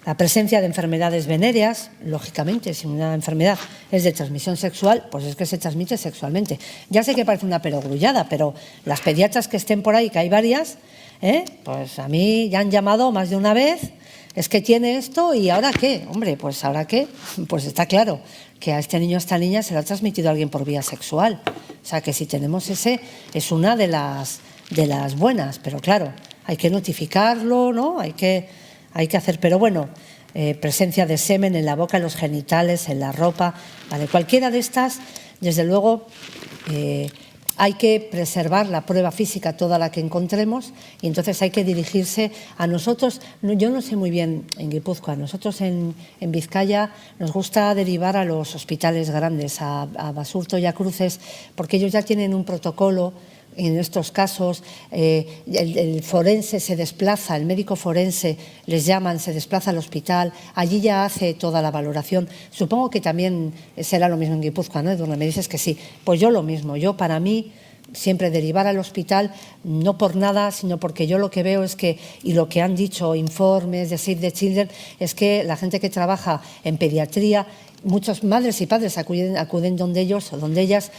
La presencia de enfermedades venéreas, lógicamente, si una enfermedad es de transmisión sexual, pues es que se transmite sexualmente. Ya sé que parece una perogrullada, pero las pediatras que estén por ahí, que hay varias, pues a mí ya han llamado más de una vez, es que tiene esto y ¿ahora qué? Hombre, pues ¿ahora qué? Pues está claro que a este niño o a esta niña se lo ha transmitido alguien por vía sexual. O sea que si tenemos ese, es una de las buenas, pero claro, hay que notificarlo, ¿no? Hay que hacer, pero bueno, presencia de semen en la boca, en los genitales, en la ropa, ¿vale? Cualquiera de estas, desde luego, hay que preservar la prueba física, toda la que encontremos, y entonces hay que dirigirse a nosotros. Yo no sé muy bien en Guipúzcoa, nosotros en Vizcaya nos gusta derivar a los hospitales grandes, a Basurto y a Cruces, porque ellos ya tienen un protocolo. En estos casos, el forense se desplaza, el médico forense les llaman, se desplaza al hospital, allí ya hace toda la valoración. Supongo que también será lo mismo en Guipúzcoa, ¿no? Donde me dices que sí. Pues yo lo mismo, yo para mí siempre derivar al hospital, no por nada, sino porque yo lo que veo es que, y lo que han dicho informes de Save the Children, es que la gente que trabaja en pediatría, muchas madres y padres acuden donde ellos o donde ellas.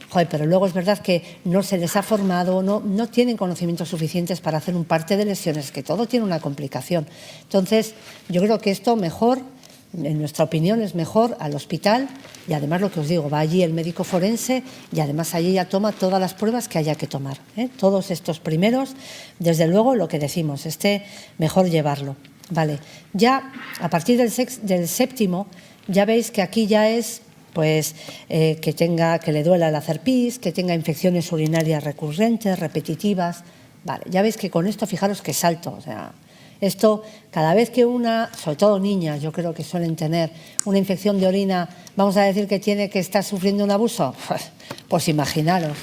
Joder, pero luego es verdad que no se les ha formado, no tienen conocimientos suficientes para hacer un parte de lesiones, que todo tiene una complicación. Entonces, yo creo que esto mejor, en nuestra opinión, es mejor al hospital y además lo que os digo, va allí el médico forense y además allí ya toma todas las pruebas que haya que tomar, ¿eh? Todos estos primeros, desde luego lo que decimos, mejor llevarlo. Vale, ya a partir del séptimo, ya veis que aquí ya es pues que le duela el hacer pis, que tenga infecciones urinarias recurrentes, repetitivas. Vale, ya veis que con esto, fijaros que salto. O sea, esto, cada vez que sobre todo niñas, yo creo que suelen tener una infección de orina, vamos a decir que está sufriendo un abuso, pues imaginaros.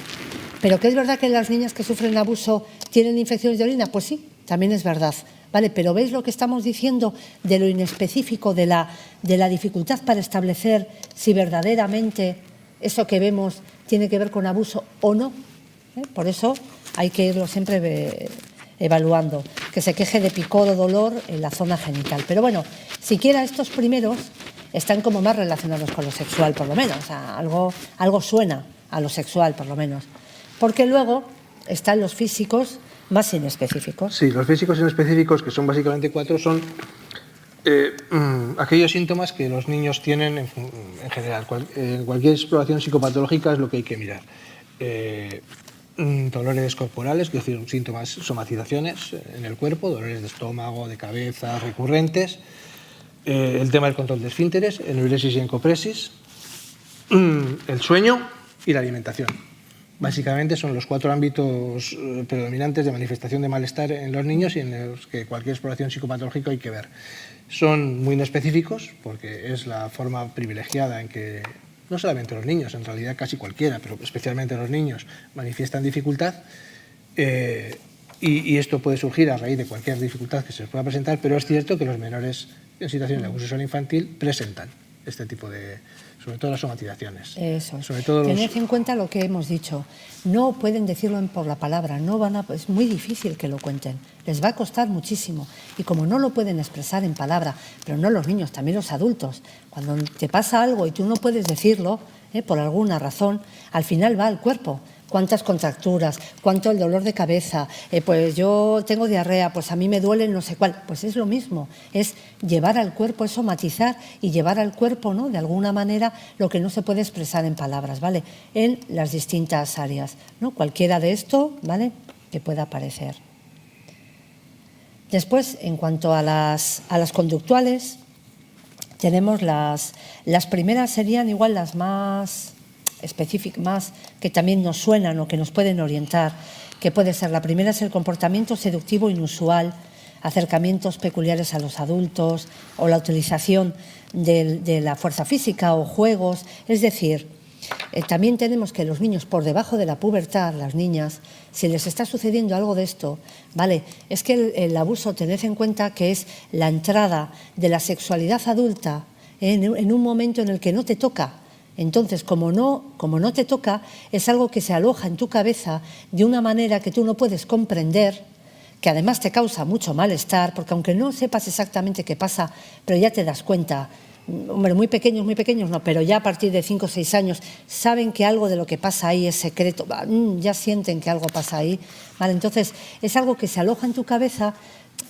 Pero que es verdad que las niñas que sufren abuso tienen infecciones de orina, pues sí, también es verdad. Vale, pero ¿veis lo que estamos diciendo de lo inespecífico, de la dificultad para establecer si verdaderamente eso que vemos tiene que ver con abuso o no? Por eso hay que irlo siempre evaluando. Que se queje de picor o dolor en la zona genital. Pero bueno, siquiera estos primeros están como más relacionados con lo sexual, por lo menos. O sea, algo suena a lo sexual, por lo menos. Porque luego están los físicos más inespecíficos. Sí, los físicos inespecíficos, que son básicamente 4, son aquellos síntomas que los niños tienen en general. Cualquier exploración psicopatológica es lo que hay que mirar. dolores corporales, es decir, síntomas, somatizaciones en el cuerpo, dolores de estómago, de cabeza, recurrentes, el tema del control de esfínteres, enuresis y encopresis, el sueño y la alimentación. Básicamente son los 4 ámbitos predominantes de manifestación de malestar en los niños y en los que cualquier exploración psicopatológica hay que ver. Son muy inespecíficos porque es la forma privilegiada en que no solamente los niños, en realidad casi cualquiera, pero especialmente los niños manifiestan dificultad y esto puede surgir a raíz de cualquier dificultad que se les pueda presentar, pero es cierto que los menores en situación de abuso sexual infantil presentan este tipo de, sobre todo las somatizaciones. Eso. Sobre todo Tened en cuenta lo que hemos dicho. No pueden decirlo por la palabra, es muy difícil que lo cuenten. Les va a costar muchísimo. Y como no lo pueden expresar en palabra, pero no los niños, también los adultos, cuando te pasa algo y tú no puedes decirlo, por alguna razón, al final va al cuerpo. Cuántas contracturas, cuánto el dolor de cabeza, pues yo tengo diarrea, pues a mí me duele no sé cuál. Pues es lo mismo, es llevar al cuerpo, es somatizar y llevar al cuerpo, ¿no?, de alguna manera lo que no se puede expresar en palabras, ¿vale?, en las distintas áreas, ¿no?, cualquiera de esto, ¿vale?, que pueda aparecer. Después, en cuanto a las conductuales, tenemos las primeras serían igual las más específicas, más que también nos suenan o que nos pueden orientar, que puede ser, la primera es el comportamiento seductivo inusual, acercamientos peculiares a los adultos o la utilización de la fuerza física o juegos, es decir, también tenemos que los niños por debajo de la pubertad, las niñas, si les está sucediendo algo de esto, ¿vale?, es que el abuso, tened en cuenta que es la entrada de la sexualidad adulta en un momento en el que no te toca. Entonces, como no te toca, es algo que se aloja en tu cabeza de una manera que tú no puedes comprender, que además te causa mucho malestar, porque aunque no sepas exactamente qué pasa, pero ya te das cuenta. Hombre, muy pequeños no, pero ya a partir de 5 o 6 años saben que algo de lo que pasa ahí es secreto, ya sienten que algo pasa ahí, ¿vale? Entonces, es algo que se aloja en tu cabeza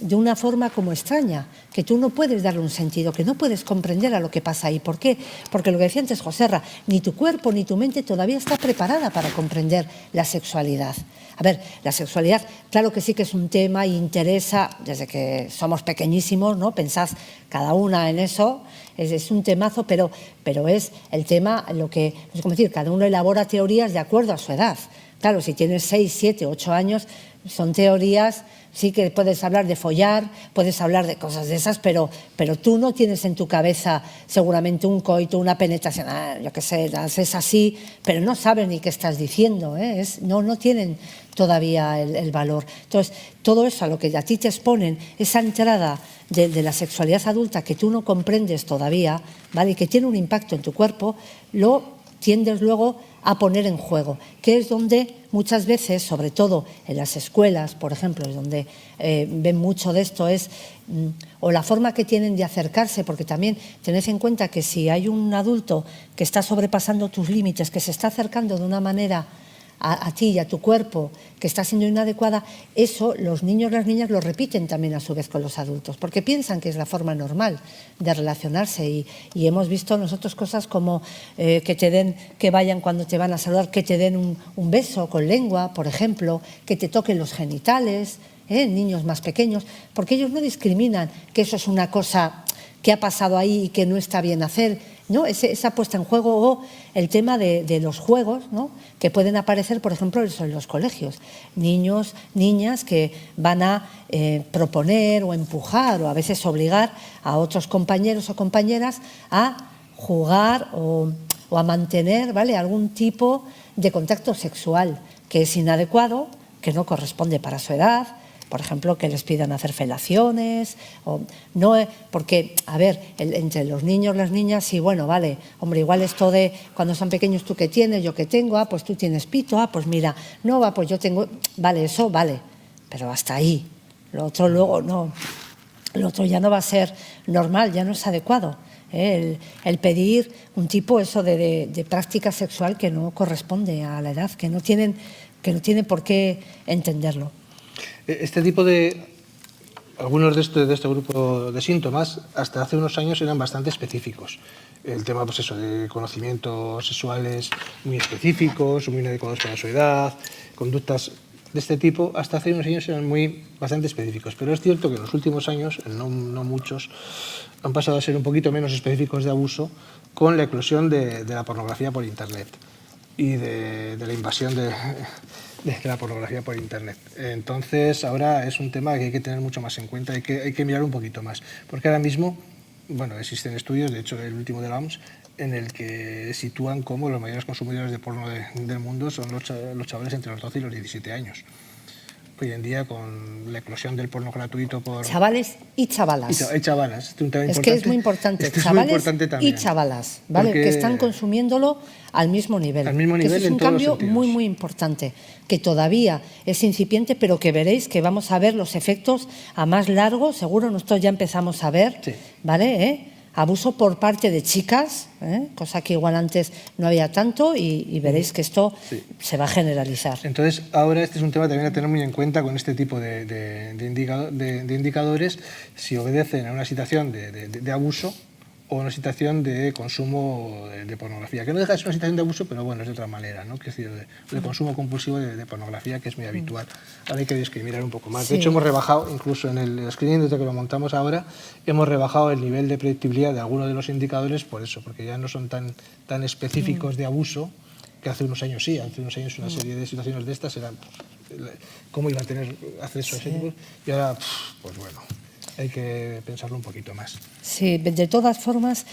de una forma como extraña, que tú no puedes darle un sentido, que no puedes comprender a lo que pasa ahí. ¿Por qué? Porque lo que decía antes Joserra, ni tu cuerpo ni tu mente todavía está preparada para comprender la sexualidad. A ver, la sexualidad, claro que sí que es un tema y interesa desde que somos pequeñísimos, ¿no? Pensad cada una en eso, es un temazo, pero es el tema, lo que, no sé cómo decir, cada uno elabora teorías de acuerdo a su edad. Claro, si tienes 6, 7, 8 años, son teorías, sí que puedes hablar de follar, puedes hablar de cosas de esas, pero tú no tienes en tu cabeza seguramente un coito, una penetración, yo qué sé, es así, pero no saben ni qué estás diciendo, no tienen todavía el valor. Entonces, todo eso a lo que a ti te exponen, esa entrada de la sexualidad adulta que tú no comprendes todavía, ¿vale?, y que tiene un impacto en tu cuerpo, lo tiendes luego a poner en juego, que es donde muchas veces, sobre todo en las escuelas, por ejemplo, es donde ven mucho de esto, o la forma que tienen de acercarse, porque también tened en cuenta que si hay un adulto que está sobrepasando tus límites, que se está acercando de una manera a ti y a tu cuerpo que está siendo inadecuada, eso los niños y las niñas lo repiten también a su vez con los adultos, porque piensan que es la forma normal de relacionarse y hemos visto nosotros cosas como que vayan cuando te van a saludar, que te den un beso con lengua, por ejemplo, que te toquen los genitales, niños más pequeños, porque ellos no discriminan que eso es una cosa que ha pasado ahí y que no está bien hacer, ¿no? Esa puesta en juego o el tema de los juegos, ¿no?, que pueden aparecer, por ejemplo, en los colegios. Niños, niñas que van a proponer o empujar o a veces obligar a otros compañeros o compañeras a jugar o a mantener, ¿vale?, algún tipo de contacto sexual que es inadecuado, que no corresponde para su edad. Por ejemplo, que les pidan hacer felaciones, o no, porque, a ver, entre los niños, las niñas, sí, bueno, vale, hombre, igual esto de cuando son pequeños tú qué tienes, yo qué tengo, pues tú tienes pito, pues mira, no, pues yo tengo, vale, eso, vale, pero hasta ahí. Lo otro luego no, lo otro ya no va a ser normal, ya no es adecuado. El pedir un tipo eso de práctica sexual que no corresponde a la edad, que no tienen por qué entenderlo. Este tipo de algunos de este grupo de síntomas hasta hace unos años eran bastante específicos. El tema, pues eso, de conocimientos sexuales muy específicos, muy inadecuados para su edad, conductas de este tipo, hasta hace unos años eran bastante específicos. Pero es cierto que en los últimos años, no muchos, han pasado a ser un poquito menos específicos de abuso con la eclosión de la pornografía por Internet y de la invasión de la pornografía por Internet. Entonces, ahora es un tema que hay que tener mucho más en cuenta, hay que mirar un poquito más. Porque ahora mismo, bueno, existen estudios, de hecho el último de la OMS, en el que sitúan como los mayores consumidores de porno del mundo son los chavales entre los 12 y los 17 años. Hoy en día, con la eclosión del porno gratuito por... Chavales y chavalas. Y chavalas. Es un tema Es que es muy importante. Este Chavales es muy importante también, y chavalas, ¿vale? porque Que están consumiéndolo al mismo nivel. Al mismo nivel, que eso es en un todos los cambio sentidos. muy, muy importante, que todavía es incipiente, pero que veréis que vamos a ver los efectos a más largo. Seguro nosotros ya empezamos a ver, Sí. ¿vale? Abuso por parte de chicas, cosa que igual antes no había tanto, y veréis que esto Sí. se va a generalizar. Entonces, ahora este es un tema también a tener muy en cuenta con este tipo de indicadores, si obedecen a una situación de abuso o una situación de consumo de pornografía, que no deja de ser una situación de abuso, pero bueno, es de otra manera, ¿no? Que es decir, de consumo compulsivo de pornografía, que es muy habitual. Ahora hay que discriminar un poco más. Sí. De hecho, hemos rebajado, incluso en el screening, desde que lo montamos ahora, hemos rebajado el nivel de predictibilidad de algunos de los indicadores por eso, porque ya no son tan específicos de abuso, que hace unos años sí, hace unos años una serie de situaciones de estas eran cómo iban a tener acceso a ese tipo, y ahora, pues bueno, hay que pensarlo un poquito más. Sí, de todas formas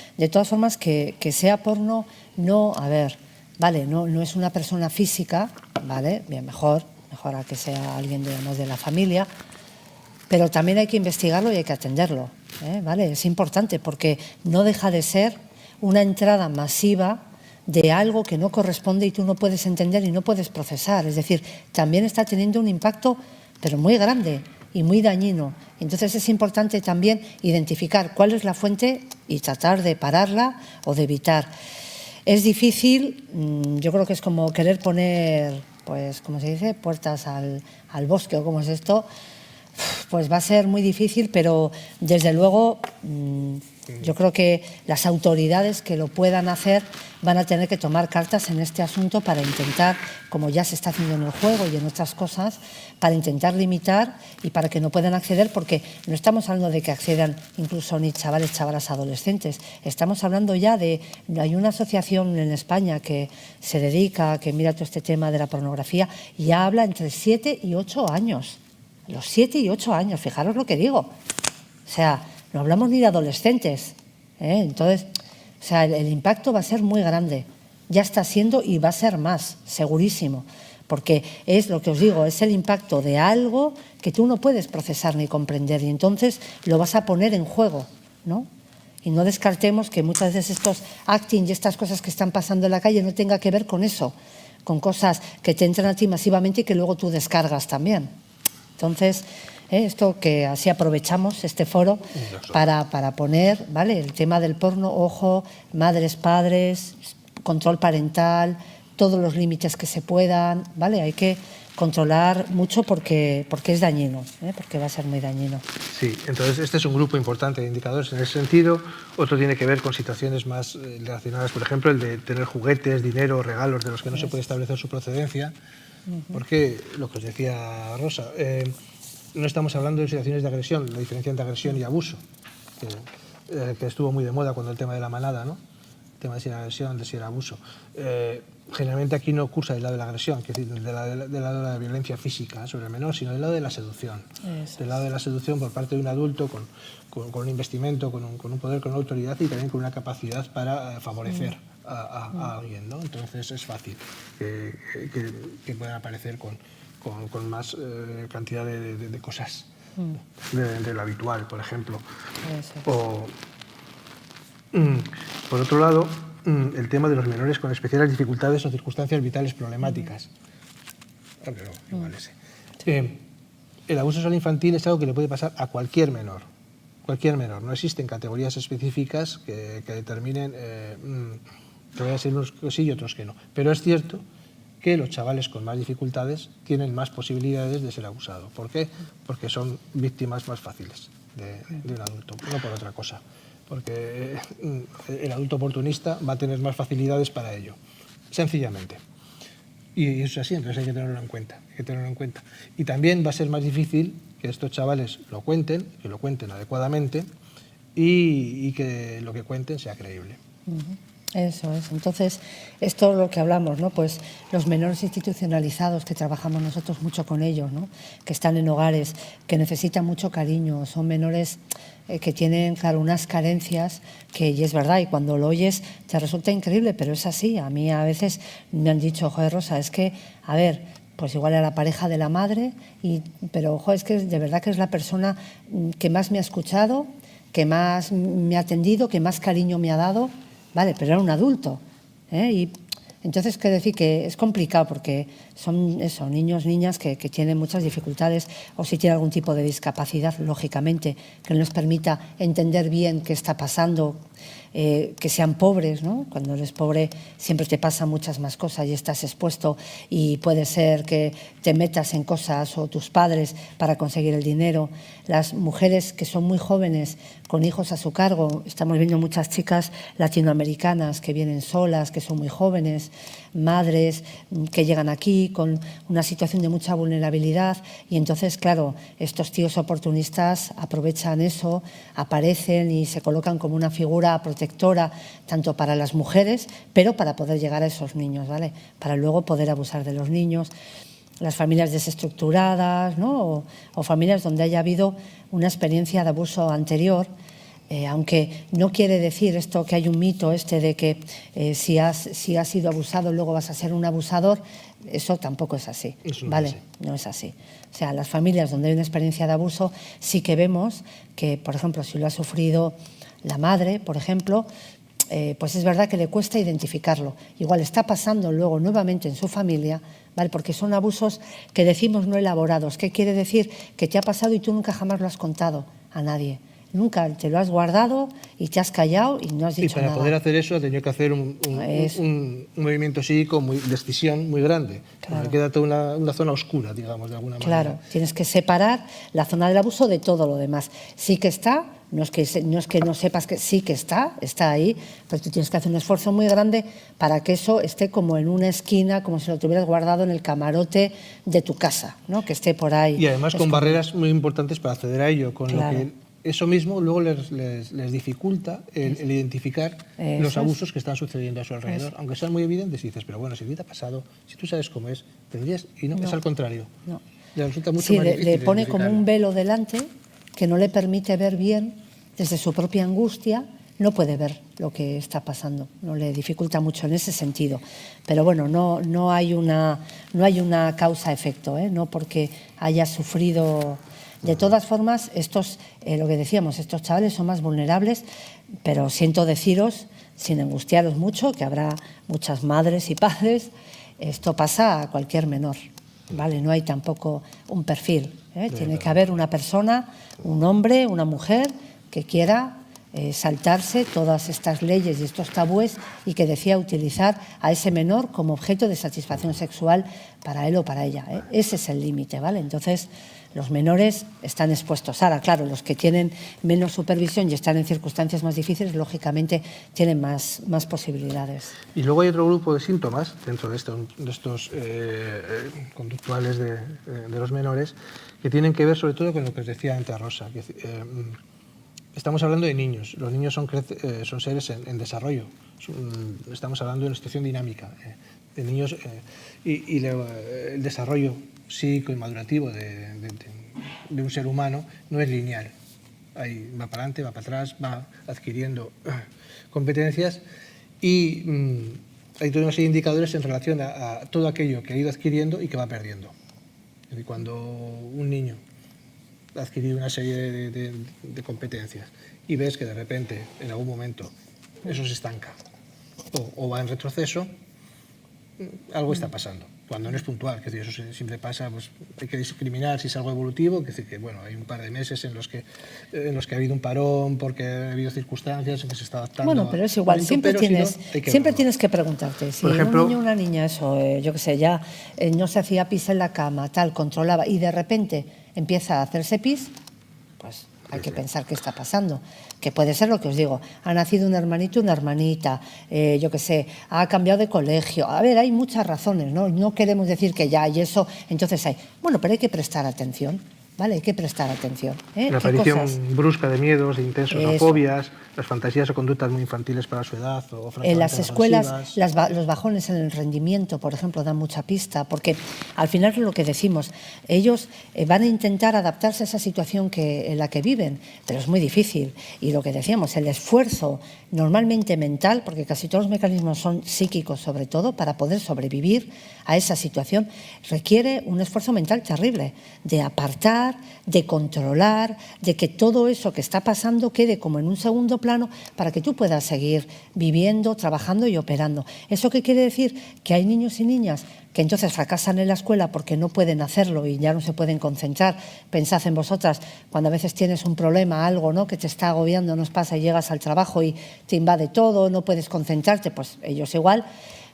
que sea porno, no, a ver, vale, no es una persona física, vale, bien, mejor a que sea alguien de la familia, pero también hay que investigarlo y hay que atenderlo, ¿vale? Es importante porque no deja de ser una entrada masiva de algo que no corresponde y tú no puedes entender y no puedes procesar. Es decir, también está teniendo un impacto, pero muy grande y muy dañino. Entonces es importante también identificar cuál es la fuente y tratar de pararla o de evitar. Es difícil, yo creo que es como querer poner, pues, ¿cómo se dice?, puertas al bosque, o cómo es esto. Pues va a ser muy difícil, pero desde luego yo creo que las autoridades que lo puedan hacer van a tener que tomar cartas en este asunto para intentar, como ya se está haciendo en el juego y en otras cosas, para intentar limitar y para que no puedan acceder, porque no estamos hablando de que accedan incluso ni chavalas adolescentes, estamos hablando ya de, hay una asociación en España que se dedica, que mira todo este tema de la pornografía y ya habla entre 7 y 8 años. Los 7 y 8 años, fijaros lo que digo. O sea, no hablamos ni de adolescentes. Entonces, o sea, el impacto va a ser muy grande. Ya está siendo y va a ser más, segurísimo. Porque es lo que os digo, es el impacto de algo que tú no puedes procesar ni comprender y entonces lo vas a poner en juego, ¿no? Y no descartemos que muchas veces estos acting y estas cosas que están pasando en la calle no tenga que ver con eso, con cosas que te entran a ti masivamente y que luego tú descargas también. Entonces, esto que así aprovechamos este foro para poner, ¿vale?, el tema del porno, ojo, madres, padres, control parental, todos los límites que se puedan, ¿vale? Hay que controlar mucho porque es dañino, porque va a ser muy dañino. Sí, entonces este es un grupo importante de indicadores en ese sentido. Otro tiene que ver con situaciones más relacionadas, por ejemplo, el de tener juguetes, dinero, regalos de los que no se puede establecer su procedencia. Porque, lo que os decía Rosa, no estamos hablando de situaciones de agresión, la diferencia entre agresión y abuso, que estuvo muy de moda cuando el tema de la manada, ¿no? El tema de si era agresión, de si era abuso. Generalmente aquí no cursa del lado de la agresión, que es decir, del lado de la violencia física sobre el menor, sino del lado de la seducción. Eso. Del lado de la seducción por parte de un adulto con un investimento, con un poder, con una autoridad y también con una capacidad para favorecer a alguien, ¿no? Entonces es fácil que puedan aparecer con más cantidad de cosas de lo habitual, por ejemplo. Eso. Por otro lado, el tema de los menores con especiales dificultades o circunstancias vitales problemáticas. Pero igual ese. El abuso sexual infantil es algo que le puede pasar a cualquier menor. Cualquier menor. No existen categorías específicas que determinen que vayan a ser unos que sí y otros que no. Pero es cierto que los chavales con más dificultades tienen más posibilidades de ser abusados. ¿Por qué? Porque son víctimas más fáciles de un adulto, no por otra cosa. Porque el adulto oportunista va a tener más facilidades para ello, sencillamente. Y eso es así, entonces hay que tenerlo en cuenta, Y también va a ser más difícil que estos chavales lo cuenten, que lo cuenten adecuadamente y que lo que cuenten sea creíble. Eso es. Entonces, esto es lo que hablamos, ¿no? Pues los menores institucionalizados, que trabajamos nosotros mucho con ellos, ¿no? Que están en hogares, que necesitan mucho cariño, son menores que tienen, claro, unas carencias que, y es verdad, y cuando lo oyes te resulta increíble, pero es así. A mí a veces me han dicho, joder, Rosa, es que, a ver, pues igual era la pareja de la madre, pero ojo, es que de verdad que es la persona que más me ha escuchado, que más me ha atendido, que más cariño me ha dado. Vale, pero era un adulto. Y entonces, quiero decir que es complicado porque son eso, niños, niñas que tienen muchas dificultades o si tienen algún tipo de discapacidad, lógicamente, que no les permita entender bien qué está pasando, que sean pobres, ¿no? Cuando eres pobre siempre te pasan muchas más cosas y estás expuesto y puede ser que te metas en cosas o tus padres para conseguir el dinero. Las mujeres que son muy jóvenes con hijos a su cargo, estamos viendo muchas chicas latinoamericanas que vienen solas, que son muy jóvenes, madres que llegan aquí con una situación de mucha vulnerabilidad y entonces, claro, estos tíos oportunistas aprovechan eso, aparecen y se colocan como una figura protectora tanto para las mujeres, pero para poder llegar a esos niños, ¿vale? Para luego poder abusar de los niños. Las familias desestructuradas, ¿no? o familias donde haya habido una experiencia de abuso anterior, aunque no quiere decir esto que hay un mito de que si has sido abusado luego vas a ser un abusador, eso tampoco es así, ¿vale? No es así. O sea, las familias donde hay una experiencia de abuso sí que vemos que, por ejemplo, si lo ha sufrido la madre, por ejemplo, pues es verdad que le cuesta identificarlo. Igual está pasando luego nuevamente en su familia, ¿vale? Porque son abusos que decimos no elaborados. ¿Qué quiere decir? Que te ha pasado y tú nunca jamás lo has contado a nadie. Nunca te lo has guardado y te has callado y no has dicho nada. Y para poder hacer eso ha tenido que hacer un movimiento psíquico de escisión muy grande. Claro. Queda toda una zona oscura, digamos, de alguna manera. Claro, tienes que separar la zona del abuso de todo lo demás. Sí que está, no es que no sepas que sí que está ahí, pero tú tienes que hacer un esfuerzo muy grande para que eso esté como en una esquina, como si lo tuvieras guardado en el camarote de tu casa, ¿no? Que esté por ahí. Y además con barreras muy importantes para acceder a ello, con Claro. lo que eso mismo luego les dificulta el identificar los abusos que están sucediendo a su alrededor. Aunque sean muy evidentes, y dices, pero bueno, si a ti te ha pasado, si tú sabes cómo es, tendrías... Y no, es al contrario. No. Le resulta mucho más difícil le pone como identificarlo. un velo delante que no le permite ver bien, desde su propia angustia, no puede ver lo que está pasando, no le dificulta mucho en ese sentido. Pero bueno, no hay una causa-efecto, no porque haya sufrido... De todas formas, lo que decíamos, estos chavales son más vulnerables, pero siento deciros, sin angustiaros mucho, que habrá muchas madres y padres, esto pasa a cualquier menor, ¿vale? No hay tampoco un perfil, Tiene que haber una persona, un hombre, una mujer, que quiera saltarse todas estas leyes y estos tabúes y que decida utilizar a ese menor como objeto de satisfacción sexual para él o para ella. Ese es el límite, ¿vale? Entonces, los menores están expuestos. Ahora, claro, los que tienen menos supervisión y están en circunstancias más difíciles, lógicamente tienen más posibilidades. Y luego hay otro grupo de síntomas dentro de estos conductuales de los menores que tienen que ver sobre todo con lo que os decía antes Rosa. Estamos hablando de niños. Los niños son seres en desarrollo. Estamos hablando de una situación dinámica de niños y el desarrollo psíquico y madurativo de un ser humano no es lineal. Va para adelante, va para atrás, va adquiriendo competencias y hay toda una serie de indicadores en relación a todo aquello que ha ido adquiriendo y que va perdiendo. Es decir, cuando un niño ha adquirido una serie de competencias y ves que de repente, en algún momento, eso se estanca o va en retroceso, algo está pasando, cuando no es puntual, que eso siempre pasa, pues hay que discriminar si es algo evolutivo, que decir que bueno, hay un par de meses en los que ha habido un parón porque ha habido circunstancias en que se está adaptando. Bueno, pero es igual, siempre tienes que preguntarte, si por ejemplo, un niño o una niña, eso, yo qué sé, ya no se hacía pis en la cama, tal, controlaba, y de repente empieza a hacerse pis, pues hay que pensar qué está pasando, que puede ser lo que os digo, ha nacido un hermanito, una hermanita, yo qué sé, ha cambiado de colegio. A ver, hay muchas razones, ¿no? No queremos decir que ya hay eso, entonces hay. Bueno, pero hay que prestar atención, ¿vale? Hay que prestar atención. La aparición brusca de miedos, de intensos o fobias, las fantasías o conductas muy infantiles para su edad. O en las escuelas, los bajones en el rendimiento, por ejemplo, dan mucha pista, porque al final es lo que decimos, ellos van a intentar adaptarse a esa situación en la que viven, pero es muy difícil. Y lo que decíamos, el esfuerzo normalmente mental, porque casi todos los mecanismos son psíquicos sobre todo, para poder sobrevivir a esa situación, requiere un esfuerzo mental terrible, de apartar, de controlar, de que todo eso que está pasando quede como en un segundo plano para que tú puedas seguir viviendo, trabajando y operando. ¿Eso qué quiere decir? Que hay niños y niñas que entonces fracasan en la escuela porque no pueden hacerlo y ya no se pueden concentrar. Pensad en vosotras, cuando a veces tienes un problema, algo, ¿no?, que te está agobiando, nos pasa y llegas al trabajo y te invade todo, no puedes concentrarte, pues ellos igual,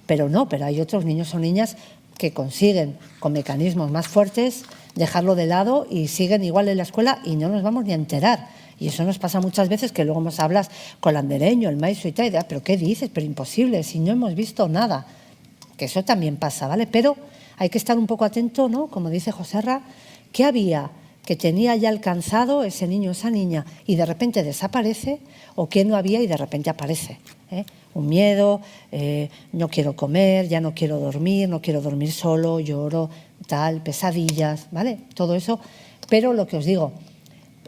pero hay otros niños o niñas que consiguen, con mecanismos más fuertes, dejarlo de lado y siguen igual en la escuela y no nos vamos ni a enterar. Y eso nos pasa muchas veces, que luego nos hablas con el andereño, el maestro y tal, pero ¿qué dices? Pero imposible, si no hemos visto nada. Que eso también pasa, ¿vale? Pero hay que estar un poco atento, ¿no? Como dice Joserra, ¿qué había que tenía ya alcanzado ese niño o esa niña y de repente desaparece? ¿O qué no había y de repente aparece? Un miedo, no quiero comer, ya no quiero dormir solo, lloro, tal, pesadillas, ¿vale? Todo eso. Pero lo que os digo,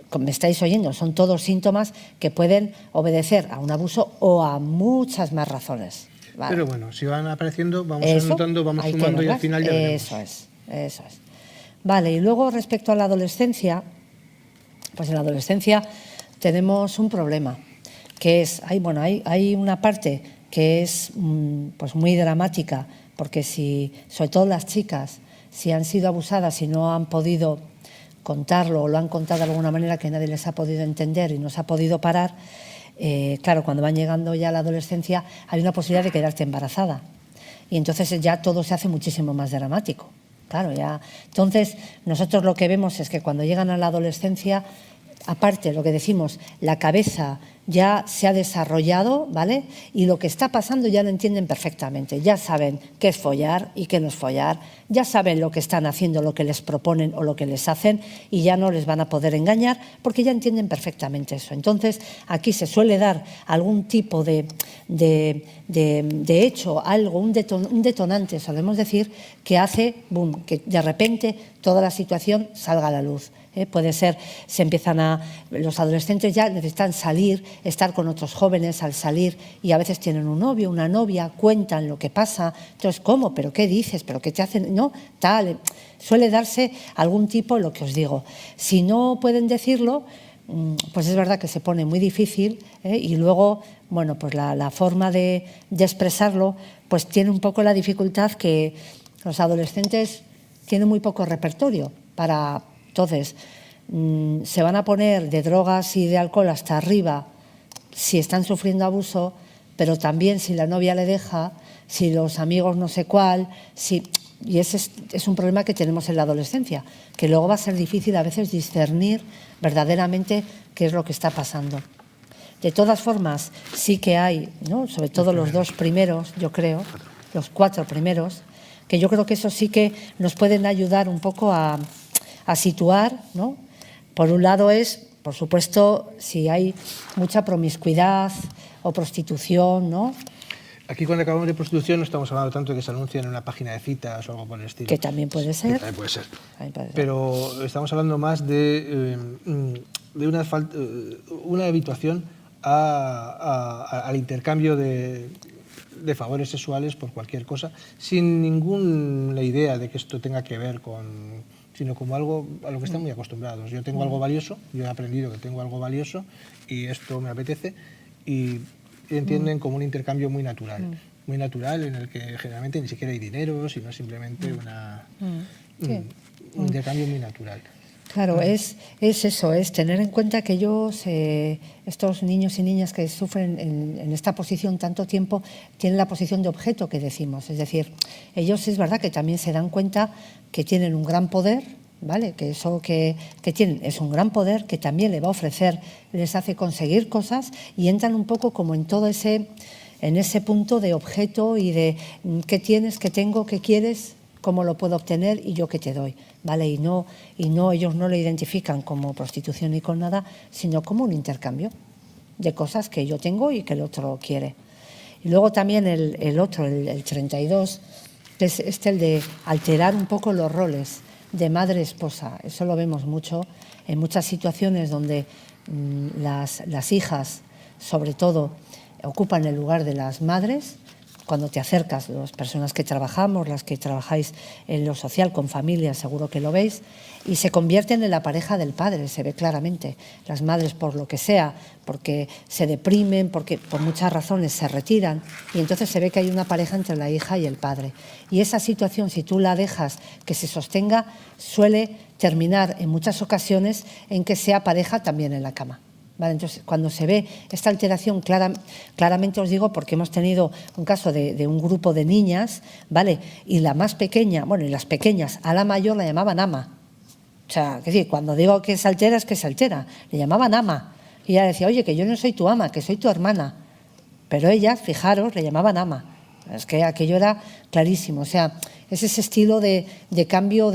como me estáis oyendo, son todos síntomas que pueden obedecer a un abuso o a muchas más razones. Vale. Pero bueno, si van apareciendo, vamos anotando, vamos sumando y al final ya veremos. Eso es. Vale, y luego respecto a la adolescencia, pues en la adolescencia tenemos un problema, que es, hay una parte que es pues muy dramática, porque sobre todo las chicas, si han sido abusadas y no han podido contarlo o lo han contado de alguna manera que nadie les ha podido entender y no se ha podido parar, claro, cuando van llegando ya a la adolescencia hay una posibilidad de quedarte embarazada y entonces ya todo se hace muchísimo más dramático. Claro, ya. Entonces, nosotros lo que vemos es que cuando llegan a la adolescencia, aparte, lo que decimos, la cabeza ya se ha desarrollado, ¿vale? Y lo que está pasando ya lo entienden perfectamente. Ya saben qué es follar y qué no es follar. Ya saben lo que están haciendo, lo que les proponen o lo que les hacen y ya no les van a poder engañar porque ya entienden perfectamente eso. Entonces, aquí se suele dar algún tipo de hecho, algo, un detonante, solemos decir, que hace, boom, que de repente toda la situación salga a la luz. Puede ser, los adolescentes ya necesitan salir, estar con otros jóvenes al salir y a veces tienen un novio, una novia, cuentan lo que pasa. Entonces, ¿cómo? ¿Pero qué dices? ¿Pero qué te hacen? No, tal. Suele darse algún tipo, lo que os digo. Si no pueden decirlo, pues es verdad que se pone muy difícil y luego, bueno, pues la forma de expresarlo pues tiene un poco la dificultad que los adolescentes tienen muy poco repertorio para... Entonces, se van a poner de drogas y de alcohol hasta arriba si están sufriendo abuso, pero también si la novia le deja, si los amigos no sé cuál, y ese es un problema que tenemos en la adolescencia, que luego va a ser difícil a veces discernir verdaderamente qué es lo que está pasando. De todas formas, sí que hay, ¿no?, sobre todo los 2 primeros, yo creo, los 4 primeros, que yo creo que eso sí que nos pueden ayudar un poco a situar, ¿no? Por un lado es, por supuesto, si hay mucha promiscuidad o prostitución, ¿no? Aquí cuando acabamos de prostitución no estamos hablando tanto de que se anuncia en una página de citas o algo por el estilo. Que también puede ser. Que también puede ser. Pero estamos hablando más de una habituación al intercambio de favores sexuales por cualquier cosa, sin ninguna idea de que esto tenga que ver sino como algo a lo que están muy acostumbrados. Yo tengo algo valioso, yo he aprendido que tengo algo valioso y esto me apetece y entienden como un intercambio muy natural. muy natural en el que generalmente ni siquiera hay dinero, sino simplemente un intercambio muy natural. Claro, es eso, es tener en cuenta que ellos, estos niños y niñas que sufren en esta posición tanto tiempo, tienen la posición de objeto que decimos. Es decir, ellos es verdad que también se dan cuenta que tienen un gran poder, ¿vale? Que eso que tienen es un gran poder que también le va a ofrecer, les hace conseguir cosas y entran un poco como en todo en ese punto de objeto y de qué tienes, qué tengo, qué quieres, cómo lo puedo obtener y yo qué te doy, ¿vale? Y no, ellos no lo identifican como prostitución ni con nada, sino como un intercambio de cosas que yo tengo y que el otro quiere. Y luego también el otro, el 32, que es el de alterar un poco los roles de madre-esposa. Eso lo vemos mucho en muchas situaciones donde las hijas, sobre todo, ocupan el lugar de las madres. Cuando te acercas, las personas que trabajamos, las que trabajáis en lo social con familias, seguro que lo veis, y se convierten en la pareja del padre, se ve claramente. Las madres, por lo que sea, porque se deprimen, porque por muchas razones se retiran, y entonces se ve que hay una pareja entre la hija y el padre. Y esa situación, si tú la dejas que se sostenga, suele terminar en muchas ocasiones en que sea pareja también en la cama. ¿Vale? Entonces, cuando se ve esta alteración, claramente os digo, porque hemos tenido un caso de un grupo de niñas, ¿vale? Y la más pequeña, bueno, y las pequeñas, a la mayor la llamaban ama. O sea, es decir, cuando digo que se altera, es que se altera. Le llamaban ama. Y ella decía, oye, que yo no soy tu ama, que soy tu hermana. Pero ellas, fijaros, le llamaban ama. Es que aquello era clarísimo. O sea, es ese estilo de cambio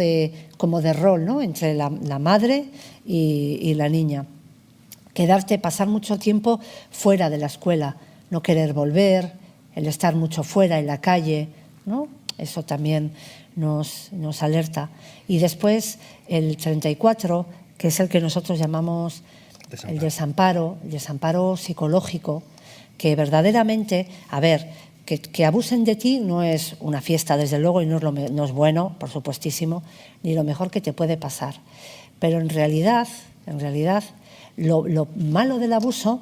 como de rol, ¿no? Entre la madre y la niña. Pasar mucho tiempo fuera de la escuela, no querer volver, el estar mucho fuera en la calle, ¿no? Eso también nos alerta. Y después el 34, que es el que nosotros llamamos el desamparo psicológico, que verdaderamente, a ver, que abusen de ti no es una fiesta, desde luego, y no es bueno, por supuestísimo, ni lo mejor que te puede pasar. Pero en realidad, lo malo del abuso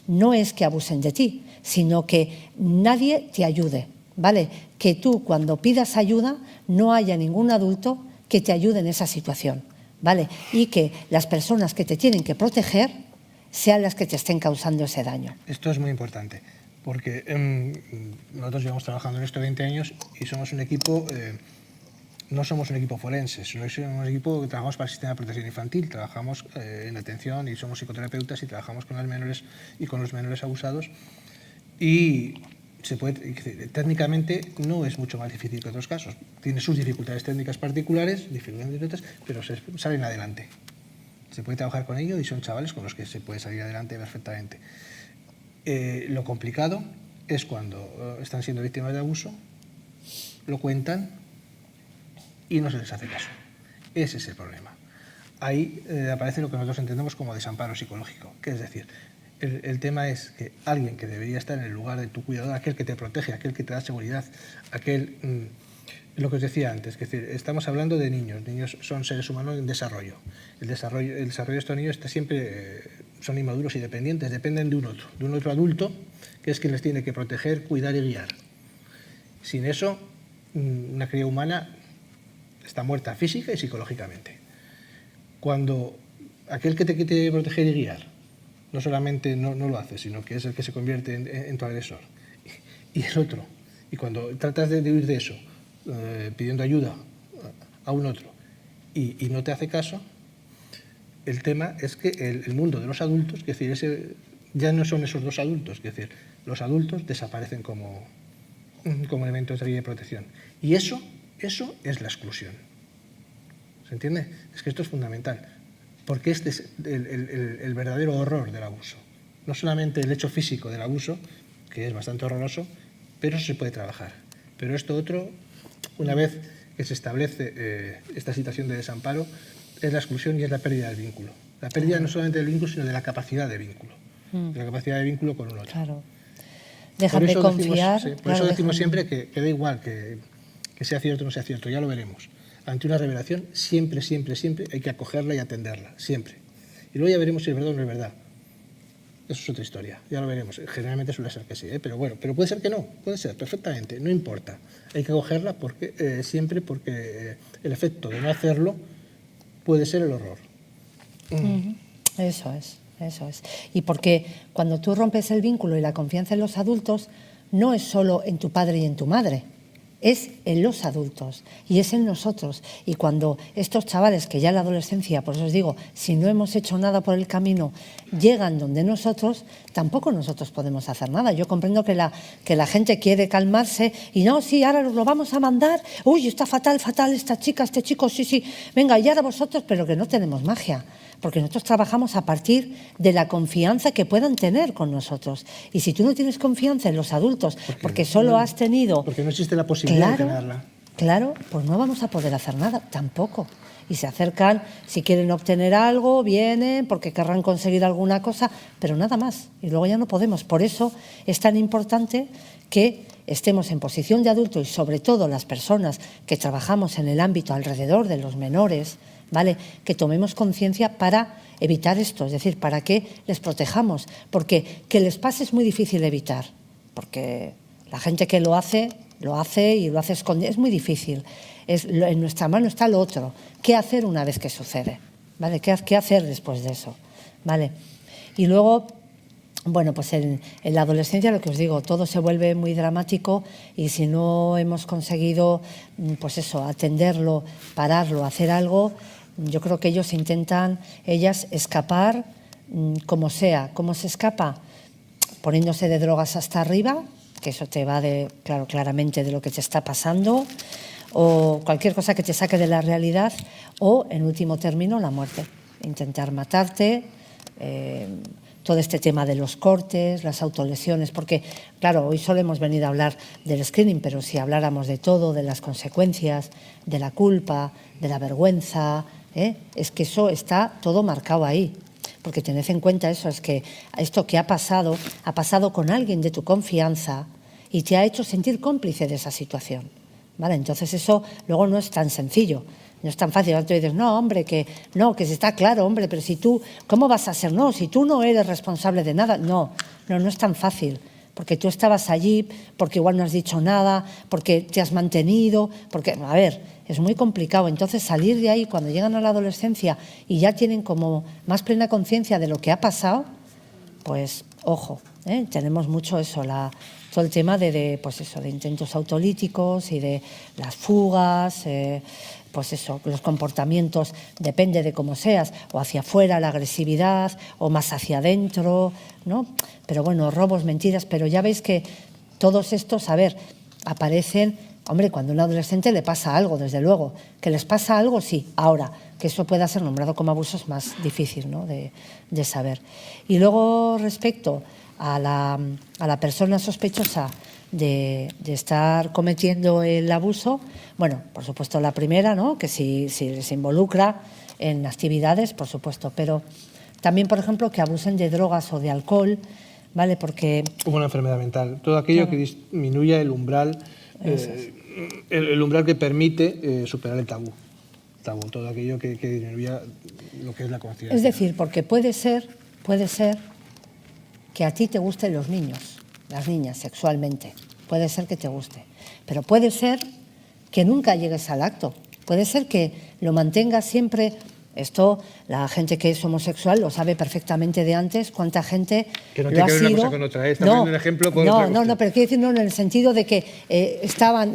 no es que abusen de ti, sino que nadie te ayude, ¿vale? Que tú, cuando pidas ayuda, no haya ningún adulto que te ayude en esa situación, ¿vale? Y que las personas que te tienen que proteger sean las que te estén causando ese daño. Esto es muy importante, porque nosotros llevamos trabajando en esto 20 años y somos un equipo... no somos un equipo forense, somos un equipo que trabajamos para el sistema de protección infantil, trabajamos en atención y somos psicoterapeutas y trabajamos con las menores y con los menores abusados y técnicamente no es mucho más difícil que otros casos. Tiene sus dificultades técnicas particulares, pero salen adelante. Se puede trabajar con ellos y son chavales con los que se puede salir adelante perfectamente. Lo complicado es cuando están siendo víctimas de abuso, lo cuentan y no se les hace caso. Ese es el problema. Ahí aparece lo que nosotros entendemos como desamparo psicológico, que es decir, el tema es que alguien que debería estar en el lugar de tu cuidador, aquel que te protege, aquel que te da seguridad, lo que os decía antes, que es decir, estamos hablando de niños. Niños son seres humanos en desarrollo. El desarrollo de estos niños son inmaduros y dependientes, dependen de un otro adulto, que es quien les tiene que proteger, cuidar y guiar. Sin eso, una cría humana está muerta física y psicológicamente. Cuando aquel que te quiere proteger y guiar no solamente no lo hace, sino que es el que se convierte en tu agresor, y el otro, y cuando tratas de huir de eso, pidiendo ayuda a un otro, y no te hace caso, el tema es que el mundo de los adultos, es decir, ya no son esos dos adultos, es decir, los adultos desaparecen como elementos de protección. Y eso es la exclusión. ¿Se entiende? Es que esto es fundamental, porque este es el verdadero horror del abuso. No solamente el hecho físico del abuso, que es bastante horroroso, pero eso se puede trabajar. Pero esto otro, una vez que se establece esta situación de desamparo, es la exclusión y es la pérdida del vínculo. La pérdida no solamente del vínculo, sino de la capacidad de vínculo. De la capacidad de vínculo con un otro. Claro. Dejan de confiar. Por eso decimos siempre que da igual que sea cierto o no sea cierto, ya lo veremos. Ante una revelación, siempre hay que acogerla y atenderla, siempre. Y luego ya veremos si es verdad o no es verdad. Eso es otra historia, ya lo veremos. Generalmente suele ser que sí, pero bueno, pero puede ser que no, puede ser perfectamente, no importa. Hay que cogerla siempre porque el efecto de no hacerlo puede ser el horror. Eso es, eso es. Y porque cuando tú rompes el vínculo y la confianza en los adultos, no es solo en tu padre y en tu madre, es en los adultos y es en nosotros. Y cuando estos chavales, que ya en la adolescencia, por eso os digo, si no hemos hecho nada por el camino, llegan donde nosotros, tampoco nosotros podemos hacer nada. Yo comprendo que la gente quiere calmarse y no, sí, ahora lo vamos a mandar, uy, está fatal, fatal esta chica, este chico, sí, sí, venga, y ahora vosotros, pero que no tenemos magia. Porque nosotros trabajamos a partir de la confianza que puedan tener con nosotros. Y si tú no tienes confianza en los adultos, porque solo has tenido... Porque no existe la posibilidad de tenerla. Claro, pues no vamos a poder hacer nada, tampoco. Y se acercan, si quieren obtener algo, vienen, porque querrán conseguir alguna cosa, pero nada más. Y luego ya no podemos. Por eso es tan importante que estemos en posición de adulto y sobre todo las personas que trabajamos en el ámbito alrededor de los menores, ¿vale? Que tomemos conciencia para evitar esto, es decir, para que les protejamos, porque que les pase es muy difícil evitar, porque la gente que lo hace y lo hace escondido, es muy difícil. En nuestra mano está lo otro, qué hacer una vez que sucede, ¿vale? ¿Qué hacer después de eso? ¿Vale? Y luego, bueno, pues en la adolescencia, lo que os digo, todo se vuelve muy dramático y si no hemos conseguido, pues eso, atenderlo, pararlo, hacer algo, yo creo que ellos intentan, ellas, escapar como sea. ¿Cómo se escapa? Poniéndose de drogas hasta arriba, que eso te va claramente de lo que te está pasando, o cualquier cosa que te saque de la realidad, o, en último término, la muerte. Intentar matarte, todo este tema de los cortes, las autolesiones, porque, claro, hoy solo hemos venido a hablar del screening, pero si habláramos de todo, de las consecuencias, de la culpa, de la vergüenza, es que eso está todo marcado ahí. Porque tened en cuenta eso, es que esto que ha pasado con alguien de tu confianza y te ha hecho sentir cómplice de esa situación, ¿vale? Entonces eso luego no es tan sencillo. No es tan fácil. Ahora tú dices, no, hombre, que está claro, hombre, pero si tú, ¿cómo vas a ser? No, si tú no eres responsable de nada. No es tan fácil, porque tú estabas allí, porque igual no has dicho nada, porque te has mantenido, porque, a ver, es muy complicado. Entonces salir de ahí cuando llegan a la adolescencia y ya tienen como más plena conciencia de lo que ha pasado, pues, ojo, tenemos mucho eso, todo el tema pues eso, de intentos autolíticos y de las fugas, pues eso, los comportamientos, depende de cómo seas, o hacia afuera la agresividad, o más hacia adentro, ¿no? Pero bueno, robos, mentiras, pero ya veis que todos estos, a ver, aparecen, hombre, cuando a un adolescente le pasa algo, desde luego, que les pasa algo, sí, ahora, que eso pueda ser nombrado como abuso es más difícil, ¿no?, de saber. Y luego, respecto a la persona sospechosa de estar cometiendo el abuso, bueno, por supuesto la primera, ¿no?, que si se involucra en actividades, por supuesto, pero también, por ejemplo, que abusen de drogas o de alcohol, ¿vale? Porque... Como una enfermedad mental, todo aquello que disminuya el umbral, el umbral que permite superar el tabú, todo aquello que disminuya lo que es la conciencia. Es decir, porque puede ser que a ti te gusten los niños, las niñas, sexualmente. Puede ser que te guste. Pero puede ser que nunca llegues al acto. Puede ser que lo mantengas siempre. Esto, la gente que es homosexual lo sabe perfectamente de antes, cuánta gente que no lo ha sido. Que una cosa con otra, Estamos viendo un ejemplo por otra cuestión. No, pero quiero decir, no, en el sentido de que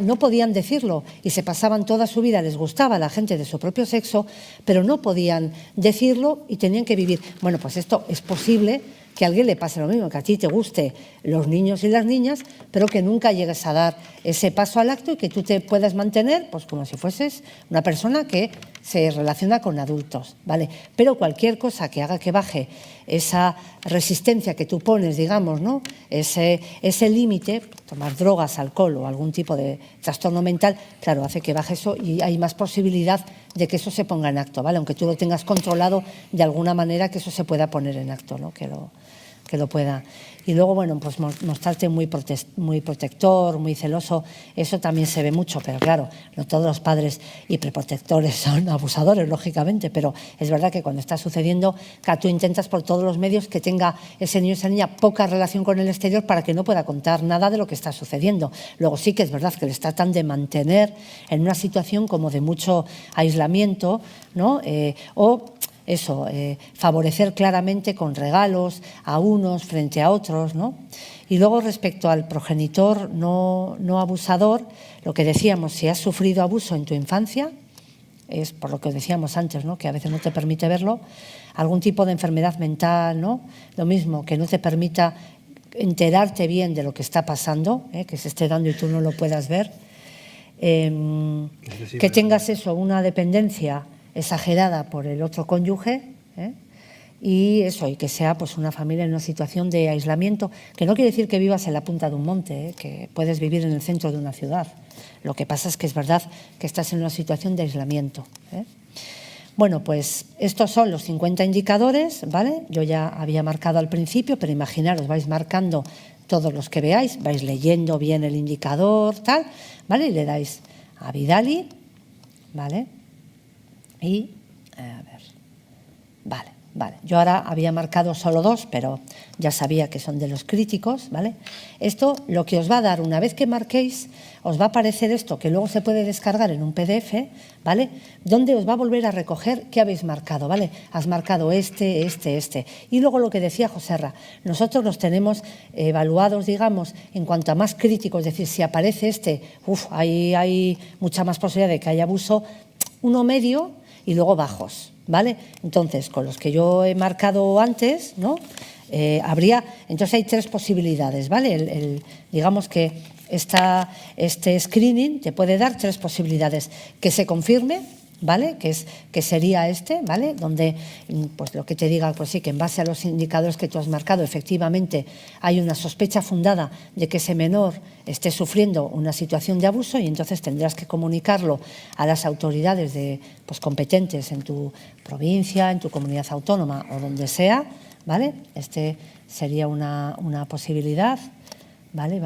no podían decirlo y se pasaban toda su vida, les gustaba a la gente de su propio sexo, pero no podían decirlo y tenían que vivir. Bueno, pues esto es posible que a alguien le pase lo mismo, que a ti te guste los niños y las niñas, pero que nunca llegues a dar ese paso al acto y que tú te puedas mantener pues como si fueses una persona que se relaciona con adultos, ¿vale? Pero cualquier cosa que haga que baje esa resistencia que tú pones, digamos, ¿no?, ese límite, tomar drogas, alcohol o algún tipo de trastorno mental, claro, hace que baje eso y hay más posibilidad de que eso se ponga en acto, ¿vale? Aunque tú lo tengas controlado de alguna manera, que eso se pueda poner en acto, ¿no? que lo pueda. Y luego, bueno, pues mostrarte muy protector, muy celoso, eso también se ve mucho, pero claro, no todos los padres hiperprotectores son abusadores, lógicamente, pero es verdad que cuando está sucediendo, que tú intentas por todos los medios que tenga ese niño o esa niña poca relación con el exterior para que no pueda contar nada de lo que está sucediendo. Luego sí que es verdad que les tratan de mantener en una situación como de mucho aislamiento, ¿no? Eso, favorecer claramente con regalos a unos frente a otros, ¿no? Y luego respecto al progenitor no abusador, lo que decíamos, si has sufrido abuso en tu infancia, es por lo que decíamos antes, ¿no? Que a veces no te permite verlo, algún tipo de enfermedad mental, ¿no? Lo mismo, que no te permita enterarte bien de lo que está pasando, que se esté dando y tú no lo puedas ver, que tengas eso, una dependencia exagerada por el otro cónyuge, y eso, y que sea pues una familia en una situación de aislamiento, que no quiere decir que vivas en la punta de un monte, que puedes vivir en el centro de una ciudad. Lo que pasa es que es verdad que estás en una situación de aislamiento. Bueno, pues estos son los 50 indicadores, ¿vale? Yo ya había marcado al principio, pero imaginaros, vais marcando todos los que veáis, vais leyendo bien el indicador, tal, ¿vale? Y le dais a Vidali, ¿vale? Y, a ver, vale. Yo ahora había marcado solo 2, pero ya sabía que son de los críticos, ¿vale? Esto lo que os va a dar, una vez que marquéis, os va a aparecer esto, que luego se puede descargar en un PDF, ¿vale? Donde os va a volver a recoger qué habéis marcado, ¿vale? Has marcado este. Y luego lo que decía Joserra, nosotros los tenemos evaluados, digamos, en cuanto a más críticos, es decir, si aparece ahí hay mucha más posibilidad de que haya abuso, uno medio y luego bajos, ¿vale? Entonces, con los que yo he marcado antes, ¿no? Entonces hay 3 posibilidades, ¿vale? Digamos que este screening te puede dar 3 posibilidades. Que se confirme, ¿vale? Que sería ¿vale? Donde, pues lo que te diga, pues sí, que en base a los indicadores que tú has marcado, efectivamente hay una sospecha fundada de que ese menor esté sufriendo una situación de abuso y entonces tendrás que comunicarlo a las autoridades pues, competentes en tu provincia, en tu comunidad autónoma o donde sea, ¿vale? Sería una posibilidad, ¿vale?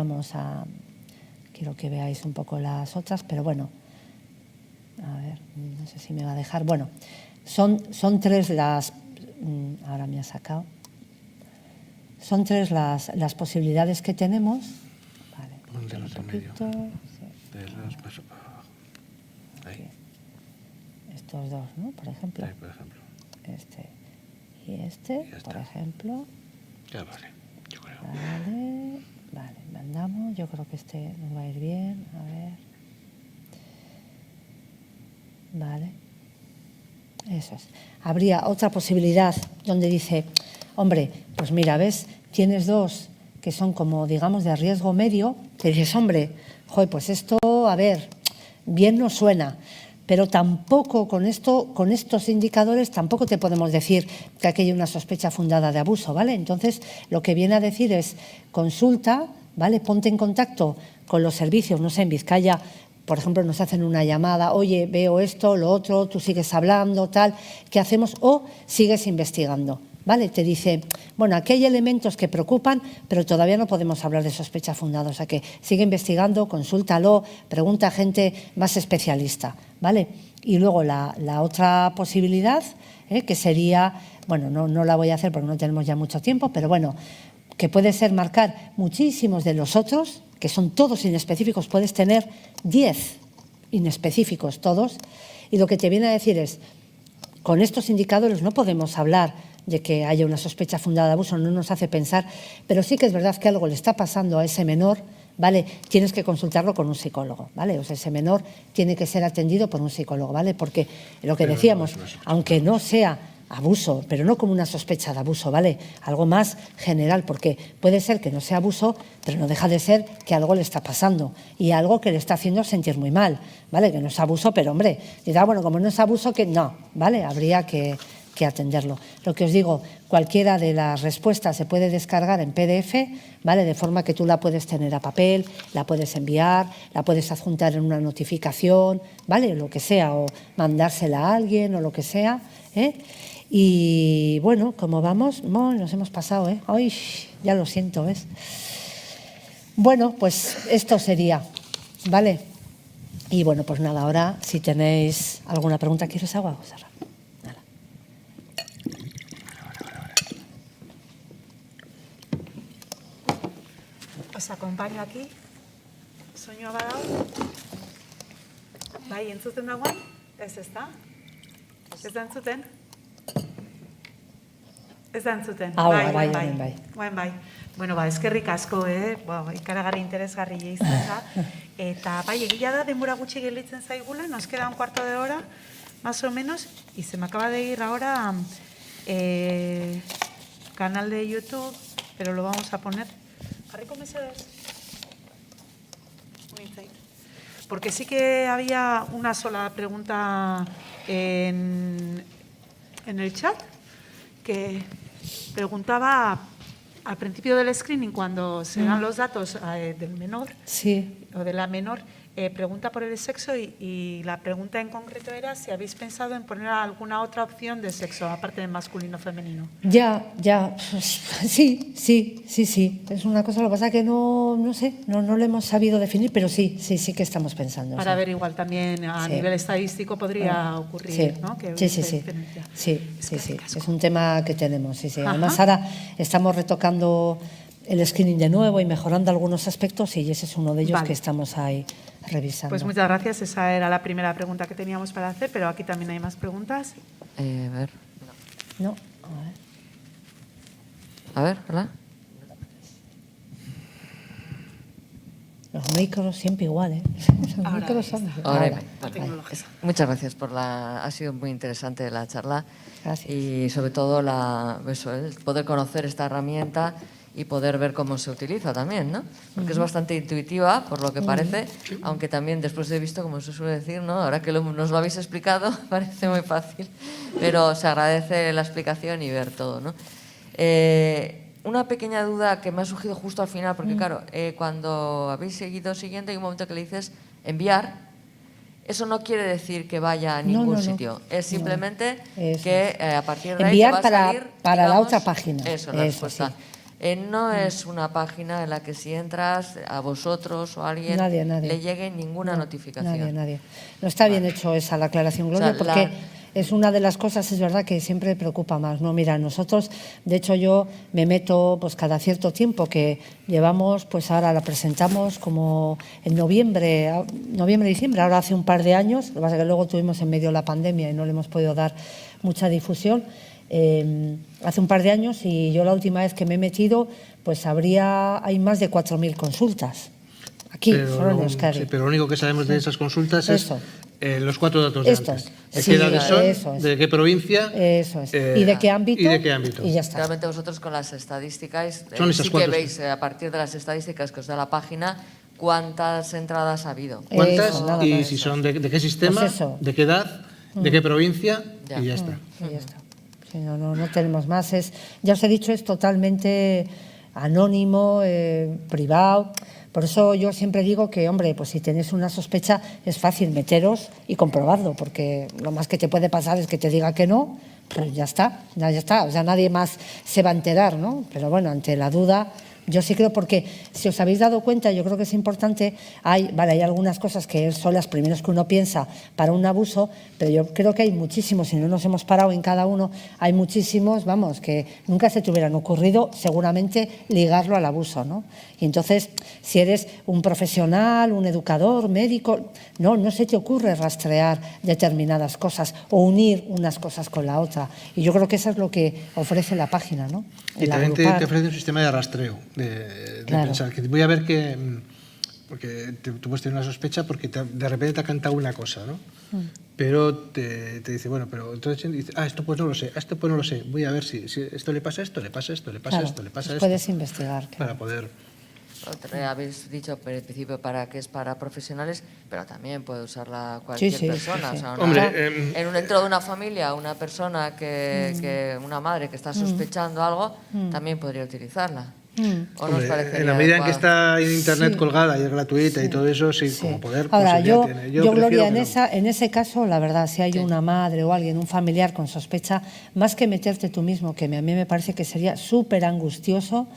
Quiero que veáis un poco las otras, pero bueno, a ver, no sé si me va a dejar. Bueno, son 3 las... Ahora me ha sacado. Son 3 las posibilidades que tenemos. Vale, un poquito. Sí. Ahí. Estos 2, ¿no? Por ejemplo. Ahí, por ejemplo. Y por ejemplo. Ya vale, yo creo. Vale, mandamos. Yo creo que nos va a ir bien. A ver. Vale. Eso es. Habría otra posibilidad donde dice, hombre, pues mira, ¿ves? Tienes 2 que son como, digamos, de riesgo medio. Te dices, hombre, joder, pues esto, a ver, bien nos suena. Pero tampoco con estos indicadores tampoco te podemos decir que aquí hay una sospecha fundada de abuso, ¿vale? Entonces, lo que viene a decir es consulta, ¿vale? Ponte en contacto con los servicios, no sé, en Vizcaya, por ejemplo, nos hacen una llamada, oye, veo esto, lo otro, tú sigues hablando, tal, ¿qué hacemos? O sigues investigando, ¿vale? Te dice, bueno, aquí hay elementos que preocupan, pero todavía no podemos hablar de sospecha fundada, o sea que sigue investigando, consúltalo, pregunta a gente más especialista, ¿vale? Y luego la otra posibilidad, que sería, bueno, no la voy a hacer porque no tenemos ya mucho tiempo, pero bueno, que puede ser marcar muchísimos de los otros, que son todos inespecíficos, puedes tener 10 inespecíficos todos, y lo que te viene a decir es, con estos indicadores no podemos hablar de que haya una sospecha fundada de abuso, no nos hace pensar, pero sí que es verdad que algo le está pasando a ese menor, ¿vale? Tienes que consultarlo con un psicólogo, ¿vale? O sea, ese menor tiene que ser atendido por un psicólogo, ¿vale? Porque lo que decíamos, aunque no sea abuso, pero no como una sospecha de abuso, ¿vale? Algo más general, porque puede ser que no sea abuso, pero no deja de ser que algo le está pasando y algo que le está haciendo sentir muy mal, ¿vale? Que no es abuso, pero hombre, dirá, bueno, como no es abuso, que no, ¿vale? Habría que atenderlo. Lo que os digo, cualquiera de las respuestas se puede descargar en PDF, ¿vale? De forma que tú la puedes tener a papel, la puedes enviar, la puedes adjuntar en una notificación, ¿vale? Lo que sea, o mandársela a alguien o lo que sea, Y bueno, como vamos, nos hemos pasado, ¿eh? Ay, ya lo siento, ¿ves? Bueno, pues esto sería, ¿vale? Y bueno, pues nada, ahora si tenéis alguna pregunta, ¿quieres agua, José Ramón? Nada. Os acompaño aquí. Soinu badau. Bai, entzuten dagoen? Ez da? Ez da entzuten? Ez da entzuten. Guain bai. Bueno, eskerrik asko, ikaragarri interesgarri izan da. Eta bai, egia da, denbora gutxi gelditzen zaigula, nos queda un cuarto de hora, más o menos, y se me acaba de ir ahora canal de YouTube, pero lo vamos a poner. Jarriko mesedes. Porque sí que había una sola pregunta en el chat que preguntaba al principio del screening, cuando se dan los datos del menor o de la menor, pregunta por el sexo y la pregunta en concreto era si habéis pensado en poner alguna otra opción de sexo, aparte de masculino o femenino. Ya, sí. Es una cosa, lo que pasa es que no sé, no lo hemos sabido definir, pero sí que estamos pensando. Para ver igual también a nivel estadístico podría ocurrir, ¿no? Que Sí. Es un tema que tenemos, sí. Además ahora estamos retocando el screening de nuevo y mejorando algunos aspectos y ese es uno de ellos que estamos ahí revisando. Pues muchas gracias, esa era la primera pregunta que teníamos para hacer, pero aquí también hay más preguntas. A ver. No, a ver, hola. Los micros siempre igual, ¿eh? Los micros son... Ahora. Muchas gracias ha sido muy interesante la charla. Gracias. Y sobre todo el poder conocer esta herramienta y poder ver cómo se utiliza también, ¿no? Porque es bastante intuitiva, por lo que parece, aunque también después he visto, como se suele decir, ¿no? Ahora que nos lo habéis explicado, parece muy fácil, pero se agradece la explicación y ver todo, ¿no? Una pequeña duda que me ha surgido justo al final, porque claro, cuando habéis seguido siguiendo, hay un momento que le dices enviar. Eso no quiere decir que vaya a ningún sitio. Es simplemente que a partir de ahí enviar te va a salir, para la otra página. Eso, la respuesta. No es una página en la que si entras a vosotros o a alguien nadie. le llegue ninguna notificación. Nadie. No está bien hecho esa la aclaración, Gloria, porque es una de las cosas, es verdad, que siempre preocupa más, ¿no? Mira, nosotros, de hecho yo me meto pues cada cierto tiempo que llevamos, pues ahora la presentamos como en noviembre, diciembre, ahora hace un par de años, lo que pasa es que luego tuvimos en medio la pandemia y no le hemos podido dar mucha difusión. Hace un par de años y yo la última vez que me he metido, pues hay más de 4.000 consultas. Aquí, solo en Euskadi. Sí, pero lo único que sabemos de esas consultas es los 4 datos de antes. ¿De Sí, qué edades son? ¿De qué provincia? Eso es. ¿Y de qué ámbito? Y ya está. Realmente vosotros con las estadísticas Son esas sí que veis, a partir de las estadísticas que os da la página, cuántas entradas ha habido. ¿Cuántas? Y si son de qué sistema, pues eso. de qué edad, de qué provincia, y ya está. Y ya está. Sí, no tenemos más. Ya os he dicho, es totalmente anónimo, privado. Por eso yo siempre digo que, hombre, pues si tenéis una sospecha es fácil meteros y comprobarlo, porque lo más que te puede pasar es que te diga que no, pues ya está. O sea, nadie más se va a enterar, ¿no? Pero bueno, ante la duda, yo sí creo, porque si os habéis dado cuenta, yo creo que es importante, hay algunas cosas que son las primeras que uno piensa para un abuso, pero yo creo que hay muchísimos, si no nos hemos parado en cada uno, hay muchísimos, que nunca se te hubieran ocurrido seguramente ligarlo al abuso, ¿no? Y entonces, si eres un profesional, un educador, médico, no se te ocurre rastrear determinadas cosas o unir unas cosas con la otra. Y yo creo que eso es lo que ofrece la página, ¿no? Y también te ofrece un sistema de rastreo, de pensar que voy a ver que, porque tú puedes tener una sospecha porque de repente te ha cantado una cosa, ¿no? Pero te dice, bueno, pero entonces dice, esto pues no lo sé, esto pues no lo sé, voy a ver si esto le pasa esto, le pasa esto, le pasa esto, le pasa esto. Puedes investigar. Para poder... Habéis dicho al principio que es para profesionales, pero también puede usarla cualquier persona. Sí. O sea, Hombre, en dentro de una familia, una persona una madre que está sospechando algo, también podría utilizarla. ¿O nos Hombre, parecería en la medida en que adecuado? está en internet Sí. colgada y es gratuita y todo eso, sí, Sí. como poder, Ahora, posibilidad yo, tiene. yo prefiero Gloria, que no. en ese caso, la verdad, si hay Sí. una madre o alguien, un familiar con sospecha, más que meterte tú mismo, que a mí me parece que sería súper angustioso,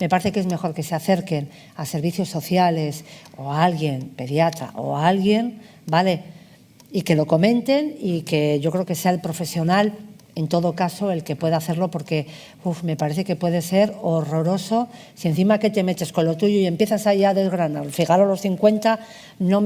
me parece que es mejor que se acerquen a servicios sociales o a alguien, pediatra o a alguien, ¿vale? Y que lo comenten y que yo creo que sea el profesional, en todo caso, el que pueda hacerlo, porque me parece que puede ser horroroso. Si encima que te metes con lo tuyo y empiezas ahí a desgranar, fijaros los 50, no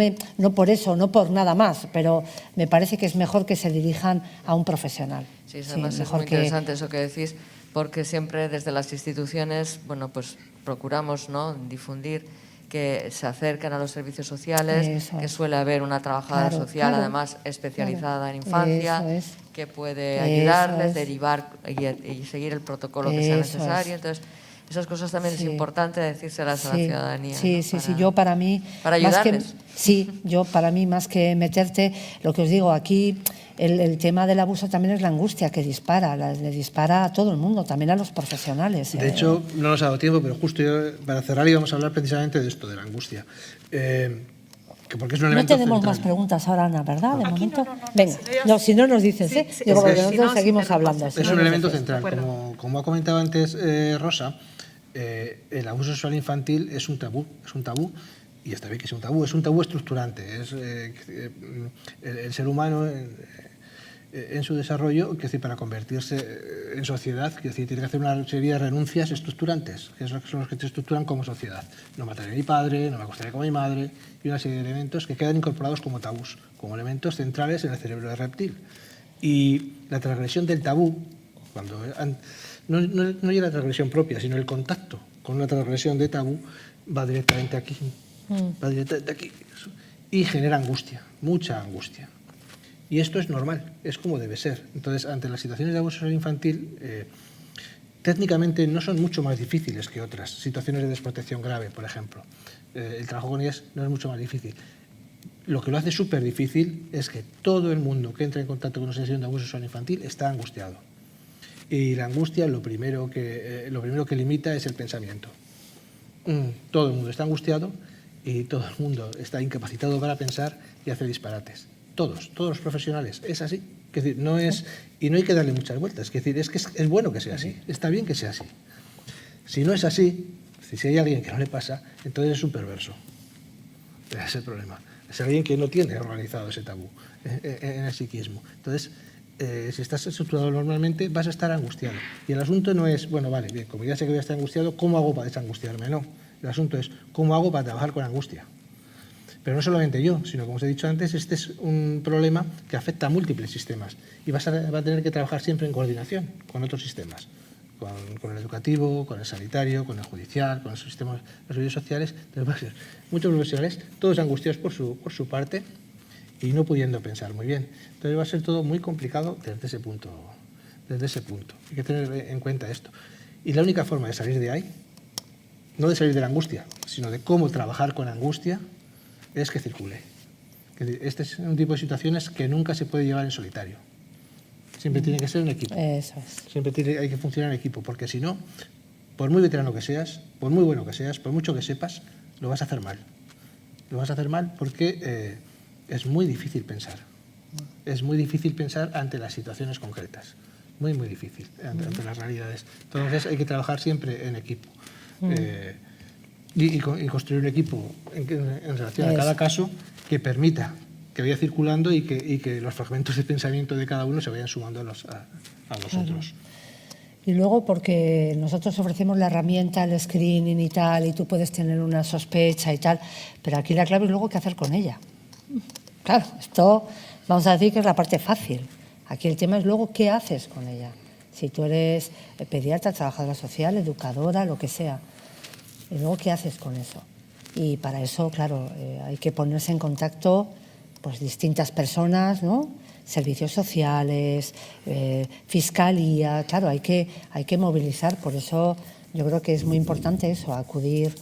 por eso, no por nada más, pero me parece que es mejor que se dirijan a un profesional. Sí, además es muy interesante eso que decís, porque siempre desde las instituciones, bueno, pues procuramos, ¿no?, difundir que se acerquen a los servicios sociales, Eso que es. suele haber una trabajadora Claro, social, claro, además especializada claro. en infancia, Eso es. que puede Eso ayudarles, es. derivar y seguir el protocolo que sea Eso necesario. es. Entonces, esas cosas también es Sí. importante decírselas a la ciudadanía. Sí, ¿no? sí, sí, yo para mí... para más que, ayudarles. sí, yo para mí más que meterte, lo que os digo, aquí el tema del abuso también es la angustia que dispara, le dispara a todo el mundo, también a los profesionales. De hecho, no nos ha dado tiempo, pero justo yo, para cerrar íbamos a hablar precisamente de esto, de la angustia. Que porque es un no elemento tenemos central. más preguntas ahora, Ana, ¿verdad? De Aquí momento. no, Venga, si no ya- no, si no nos dices, Sí, ¿eh? sí, Digo, porque porque si nosotros no, seguimos interrumpimos. hablando. si Es no un nos elemento dices. central. De acuerdo. Como ha comentado antes Rosa, el abuso sexual infantil es un tabú, y está bien que sea es un tabú estructurante. Es, el ser humano en su desarrollo, que para convertirse en sociedad, tiene que hacer una serie de renuncias estructurantes, que son los que te estructuran como sociedad. No mataré a mi padre, no me acostaré con mi madre, y una serie de elementos que quedan incorporados como tabús, como elementos centrales en el cerebro del reptil. Y la transgresión del tabú, cuando no llega la transgresión propia, sino el contacto con una transgresión de tabú, va directamente aquí, y genera angustia, mucha angustia. Y esto es normal, es como debe ser. Entonces, ante las situaciones de abuso sexual infantil, técnicamente no son mucho más difíciles que otras situaciones de desprotección grave, por ejemplo. El trabajo con ellas no es mucho más difícil. Lo que lo hace súper difícil es que todo el mundo que entra en contacto con una situación de abuso sexual infantil está angustiado. Y la angustia lo primero que limita es el pensamiento. Todo el mundo está angustiado y todo el mundo está incapacitado para pensar y hace disparates. Todos los profesionales, es así. Es decir, no es, y no hay que darle muchas vueltas. Es decir, es bueno que sea así, está bien que sea así. Si no es así, si hay alguien que no le pasa, entonces es un perverso. Ese es el problema. Es alguien que no tiene organizado ese tabú en el psiquismo. Entonces, si estás estructurado normalmente, vas a estar angustiado. Y el asunto no es, bueno, vale, bien, como ya sé que voy a estar angustiado, ¿cómo hago para desangustiarme? No. El asunto es, ¿cómo hago para trabajar con angustia? Pero no solamente yo, sino como os he dicho antes, este es un problema que afecta a múltiples sistemas y va a tener que trabajar siempre en coordinación con otros sistemas, con el educativo, con el sanitario, con el judicial, con los sistemas, los servicios sociales. Entonces va a ser muchos profesionales, todos angustiados por su parte y no pudiendo pensar muy bien. Entonces va a ser todo muy complicado desde ese punto. Hay que tener en cuenta esto. Y la única forma de salir de ahí, no de salir de la angustia, sino de cómo trabajar con angustia, es que circule. Este es un tipo de situaciones que nunca se puede llevar en solitario. Siempre tiene que ser un equipo. Eso es. Siempre hay que funcionar en equipo, porque si no, por muy veterano que seas, por muy bueno que seas, por mucho que sepas, lo vas a hacer mal. Lo vas a hacer mal porque es muy difícil pensar. Es muy difícil pensar ante las situaciones concretas. Muy, muy difícil, ante las realidades. Entonces hay que trabajar siempre en equipo. Y construir un equipo en relación a cada caso que permita que vaya circulando y que los fragmentos de pensamiento de cada uno se vayan sumando a los otros. Y luego porque nosotros ofrecemos la herramienta, el screening y tal, y tú puedes tener una sospecha y tal, pero aquí la clave es luego qué hacer con ella. Claro, esto vamos a decir que es la parte fácil. Aquí el tema es luego qué haces con ella. Si tú eres pediatra, trabajadora social, educadora, lo que sea. Y luego, ¿qué haces con eso? Y para eso, claro, hay que ponerse en contacto pues distintas personas, ¿no? Servicios sociales, fiscalía, claro, hay que movilizar. Por eso yo creo que es muy importante eso, acudir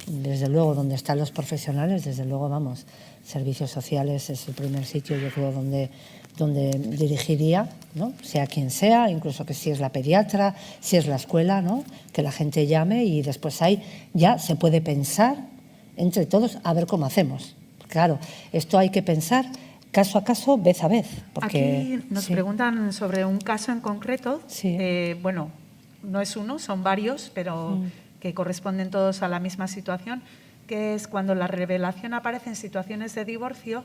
desde luego, donde están los profesionales, desde luego, vamos, servicios sociales es el primer sitio, yo creo, donde dirigiría, ¿no? Sea quien sea, incluso que si es la pediatra, si es la escuela, ¿no? Que la gente llame y después ahí ya se puede pensar entre todos a ver cómo hacemos. Claro, esto hay que pensar caso a caso, vez a vez. Porque, aquí nos preguntan sobre un caso en concreto. Sí. Bueno, no es uno, son varios, pero que corresponden todos a la misma situación, que es cuando la revelación aparece en situaciones de divorcio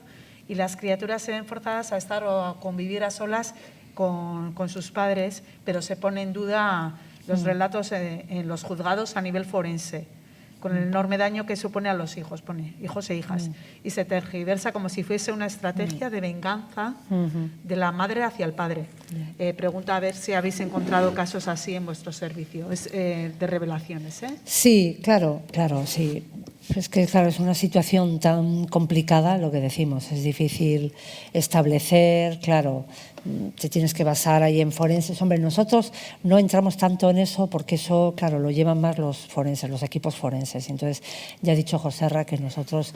y las criaturas se ven forzadas a estar o a convivir a solas con sus padres, pero se pone en duda los relatos en los juzgados a nivel forense, con el enorme daño que supone a los hijos, pone hijos e hijas, y se tergiversa como si fuese una estrategia de venganza de la madre hacia el padre. Pregunta a ver si habéis encontrado casos así en vuestro servicio, de revelaciones. Sí, claro, sí. Es que, claro, es una situación tan complicada, lo que decimos, es difícil establecer, claro, te tienes que basar ahí en forenses. Hombre, nosotros no entramos tanto en eso porque eso, claro, lo llevan más los forenses, los equipos forenses. Entonces, ya ha dicho Joserra que nosotros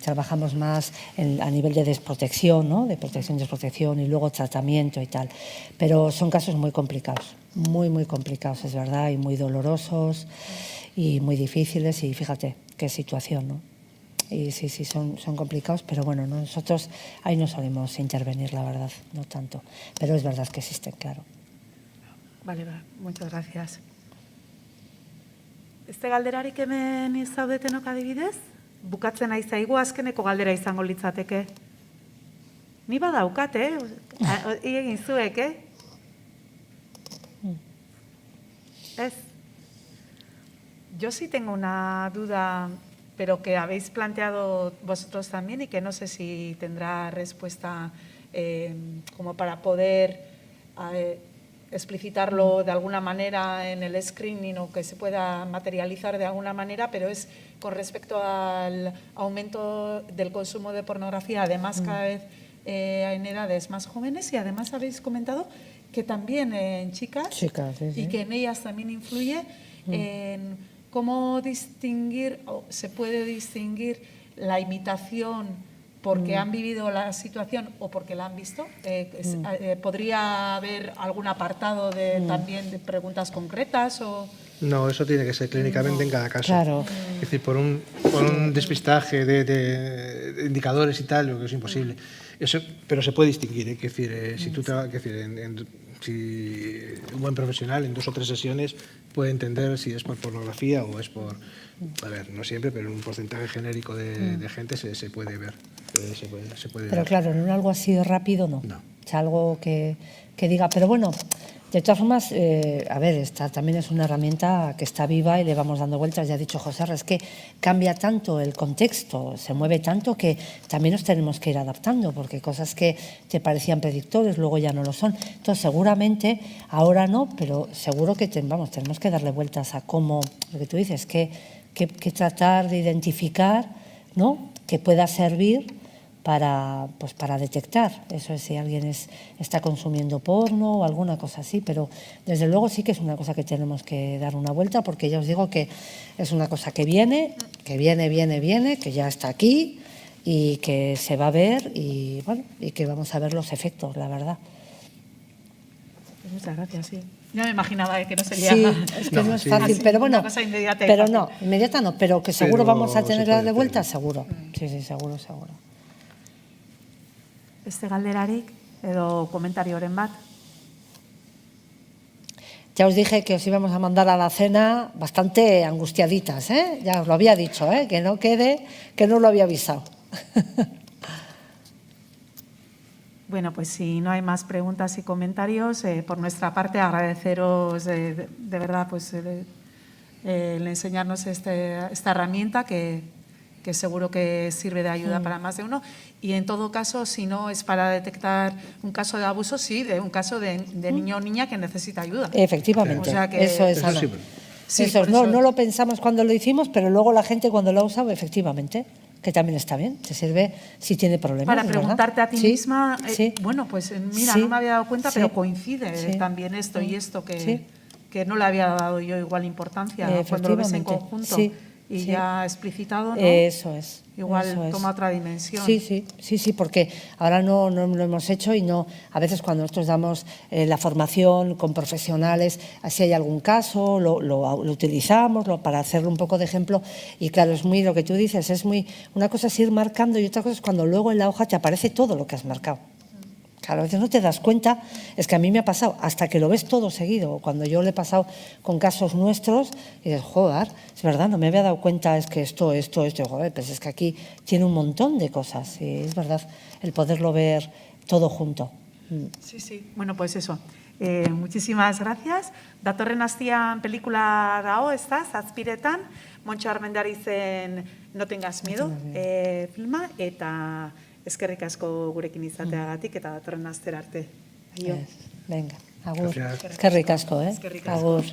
trabajamos más a nivel de desprotección, ¿no? De protección, desprotección y luego tratamiento y tal. Pero son casos muy complicados, muy complicados, es verdad, y muy dolorosos y muy difíciles y fíjate qué situación, ¿no? Y sí, son complicados, pero bueno, nosotros ahí no solemos intervenir, la verdad, no tanto. Pero es verdad que existen, claro. Vale, muchas gracias. Este galderarik hemen zaudetenok adibidez? Bukatzen ari zaigu azkeneko galdera izango litzateke. Ni badaukat, egin zuek, Ez. Yo sí tengo una duda, pero que habéis planteado vosotros también y que no sé si tendrá respuesta como para poder explicitarlo de alguna manera en el screening o que se pueda materializar de alguna manera, pero es con respecto al aumento del consumo de pornografía, además cada vez en edades más jóvenes, y además habéis comentado que también en chicas sí. Y que en ellas también influye en cómo distinguir, o se puede distinguir la imitación porque han vivido la situación o porque la han visto. ¿Podría haber algún apartado también de preguntas concretas? No, eso tiene que ser clínicamente en cada caso. Claro. Es decir, por un despistaje de indicadores y tal, lo que es imposible. Eso, pero se puede distinguir, ¿eh? Es decir, si tú trabajas, si un buen profesional en 2 o 3 sesiones puede entender si es por pornografía o es por, a ver, no siempre, pero en un porcentaje genérico de gente se puede ver. Se puede Pero ver. claro, en algo así de rápido no. No. Es algo que diga, pero bueno, de todas formas, a ver, esta también es una herramienta que está viva y le vamos dando vueltas. Ya ha dicho José, es que cambia tanto el contexto, se mueve tanto que también nos tenemos que ir adaptando, porque cosas que te parecían predictores luego ya no lo son. Entonces, seguramente, ahora no, pero seguro que tenemos que darle vueltas a cómo, lo que tú dices, que tratar de identificar, ¿no? Que pueda servir para detectar eso, es si alguien está consumiendo porno o alguna cosa así, pero desde luego sí que es una cosa que tenemos que dar una vuelta, porque ya os digo que es una cosa que viene, que ya está aquí y que se va a ver y bueno, y que vamos a ver los efectos, la verdad. Pues muchas gracias, sí. Ya me imaginaba que no sería... Sí, es que no es fácil, pero bueno, una cosa inmediata pero no, inmediata no, pero que seguro Pero vamos a tener se que puede darle vuelta, hacer. seguro. Sí, seguro. Beste galderarik edo komentarioren bat? Ya os dije que os íbamos a mandar a la cena bastante angustiaditas, ¿eh? Ya os lo había dicho, ¿eh? Que no quede, que no lo había avisado. Bueno, pues si no hay más preguntas y comentarios, por nuestra parte agradeceros de verdad pues, el enseñarnos esta herramienta que seguro que sirve de ayuda para más de uno. Y en todo caso, si no es para detectar un caso de abuso, sí, de un caso de niño o niña que necesita ayuda. Efectivamente, O sea que- eso es. Eso Ana. sí. Sí, Eso por es, no eso- lo pensamos cuando lo hicimos, pero luego la gente cuando lo ha usado, efectivamente, que también está bien, te sirve si tiene problemas. Para es verdad. preguntarte a ti Sí, misma, sí. bueno, pues mira, Sí, no me había dado cuenta, sí, pero coincide sí. también esto y esto, Sí. que no le había dado yo igual importancia cuando lo ves en Efectivamente, conjunto. sí. y Sí. ya explicitado, ¿no? Eso es. Igual eso es. toma otra dimensión. Sí, porque ahora no lo hemos hecho y no. A veces cuando nosotros damos la formación con profesionales, si hay algún caso, lo utilizamos para hacerlo un poco de ejemplo. Y claro, es muy lo que tú dices, es muy. Una cosa es ir marcando y otra cosa es cuando luego en la hoja te aparece todo lo que has marcado. Claro, a veces no te das cuenta, es que a mí me ha pasado, hasta que lo ves todo seguido. Cuando yo lo he pasado con casos nuestros, y dices, joder, es verdad, no me había dado cuenta, es que esto, joder, pues es que aquí tiene un montón de cosas. Y es verdad, el poderlo ver todo junto. Sí. Bueno, pues eso. Muchísimas gracias. Datorren astean pelikula dago, ez da, Zazpiretan, Montxo Armendarizen No tengas miedo filma, eta eskerrik asko gurekin izateagatik, eta datorren astera arte. Aio. Venga, agur. Gracias. Eskerrik asko, Eskerrik asko. Agur.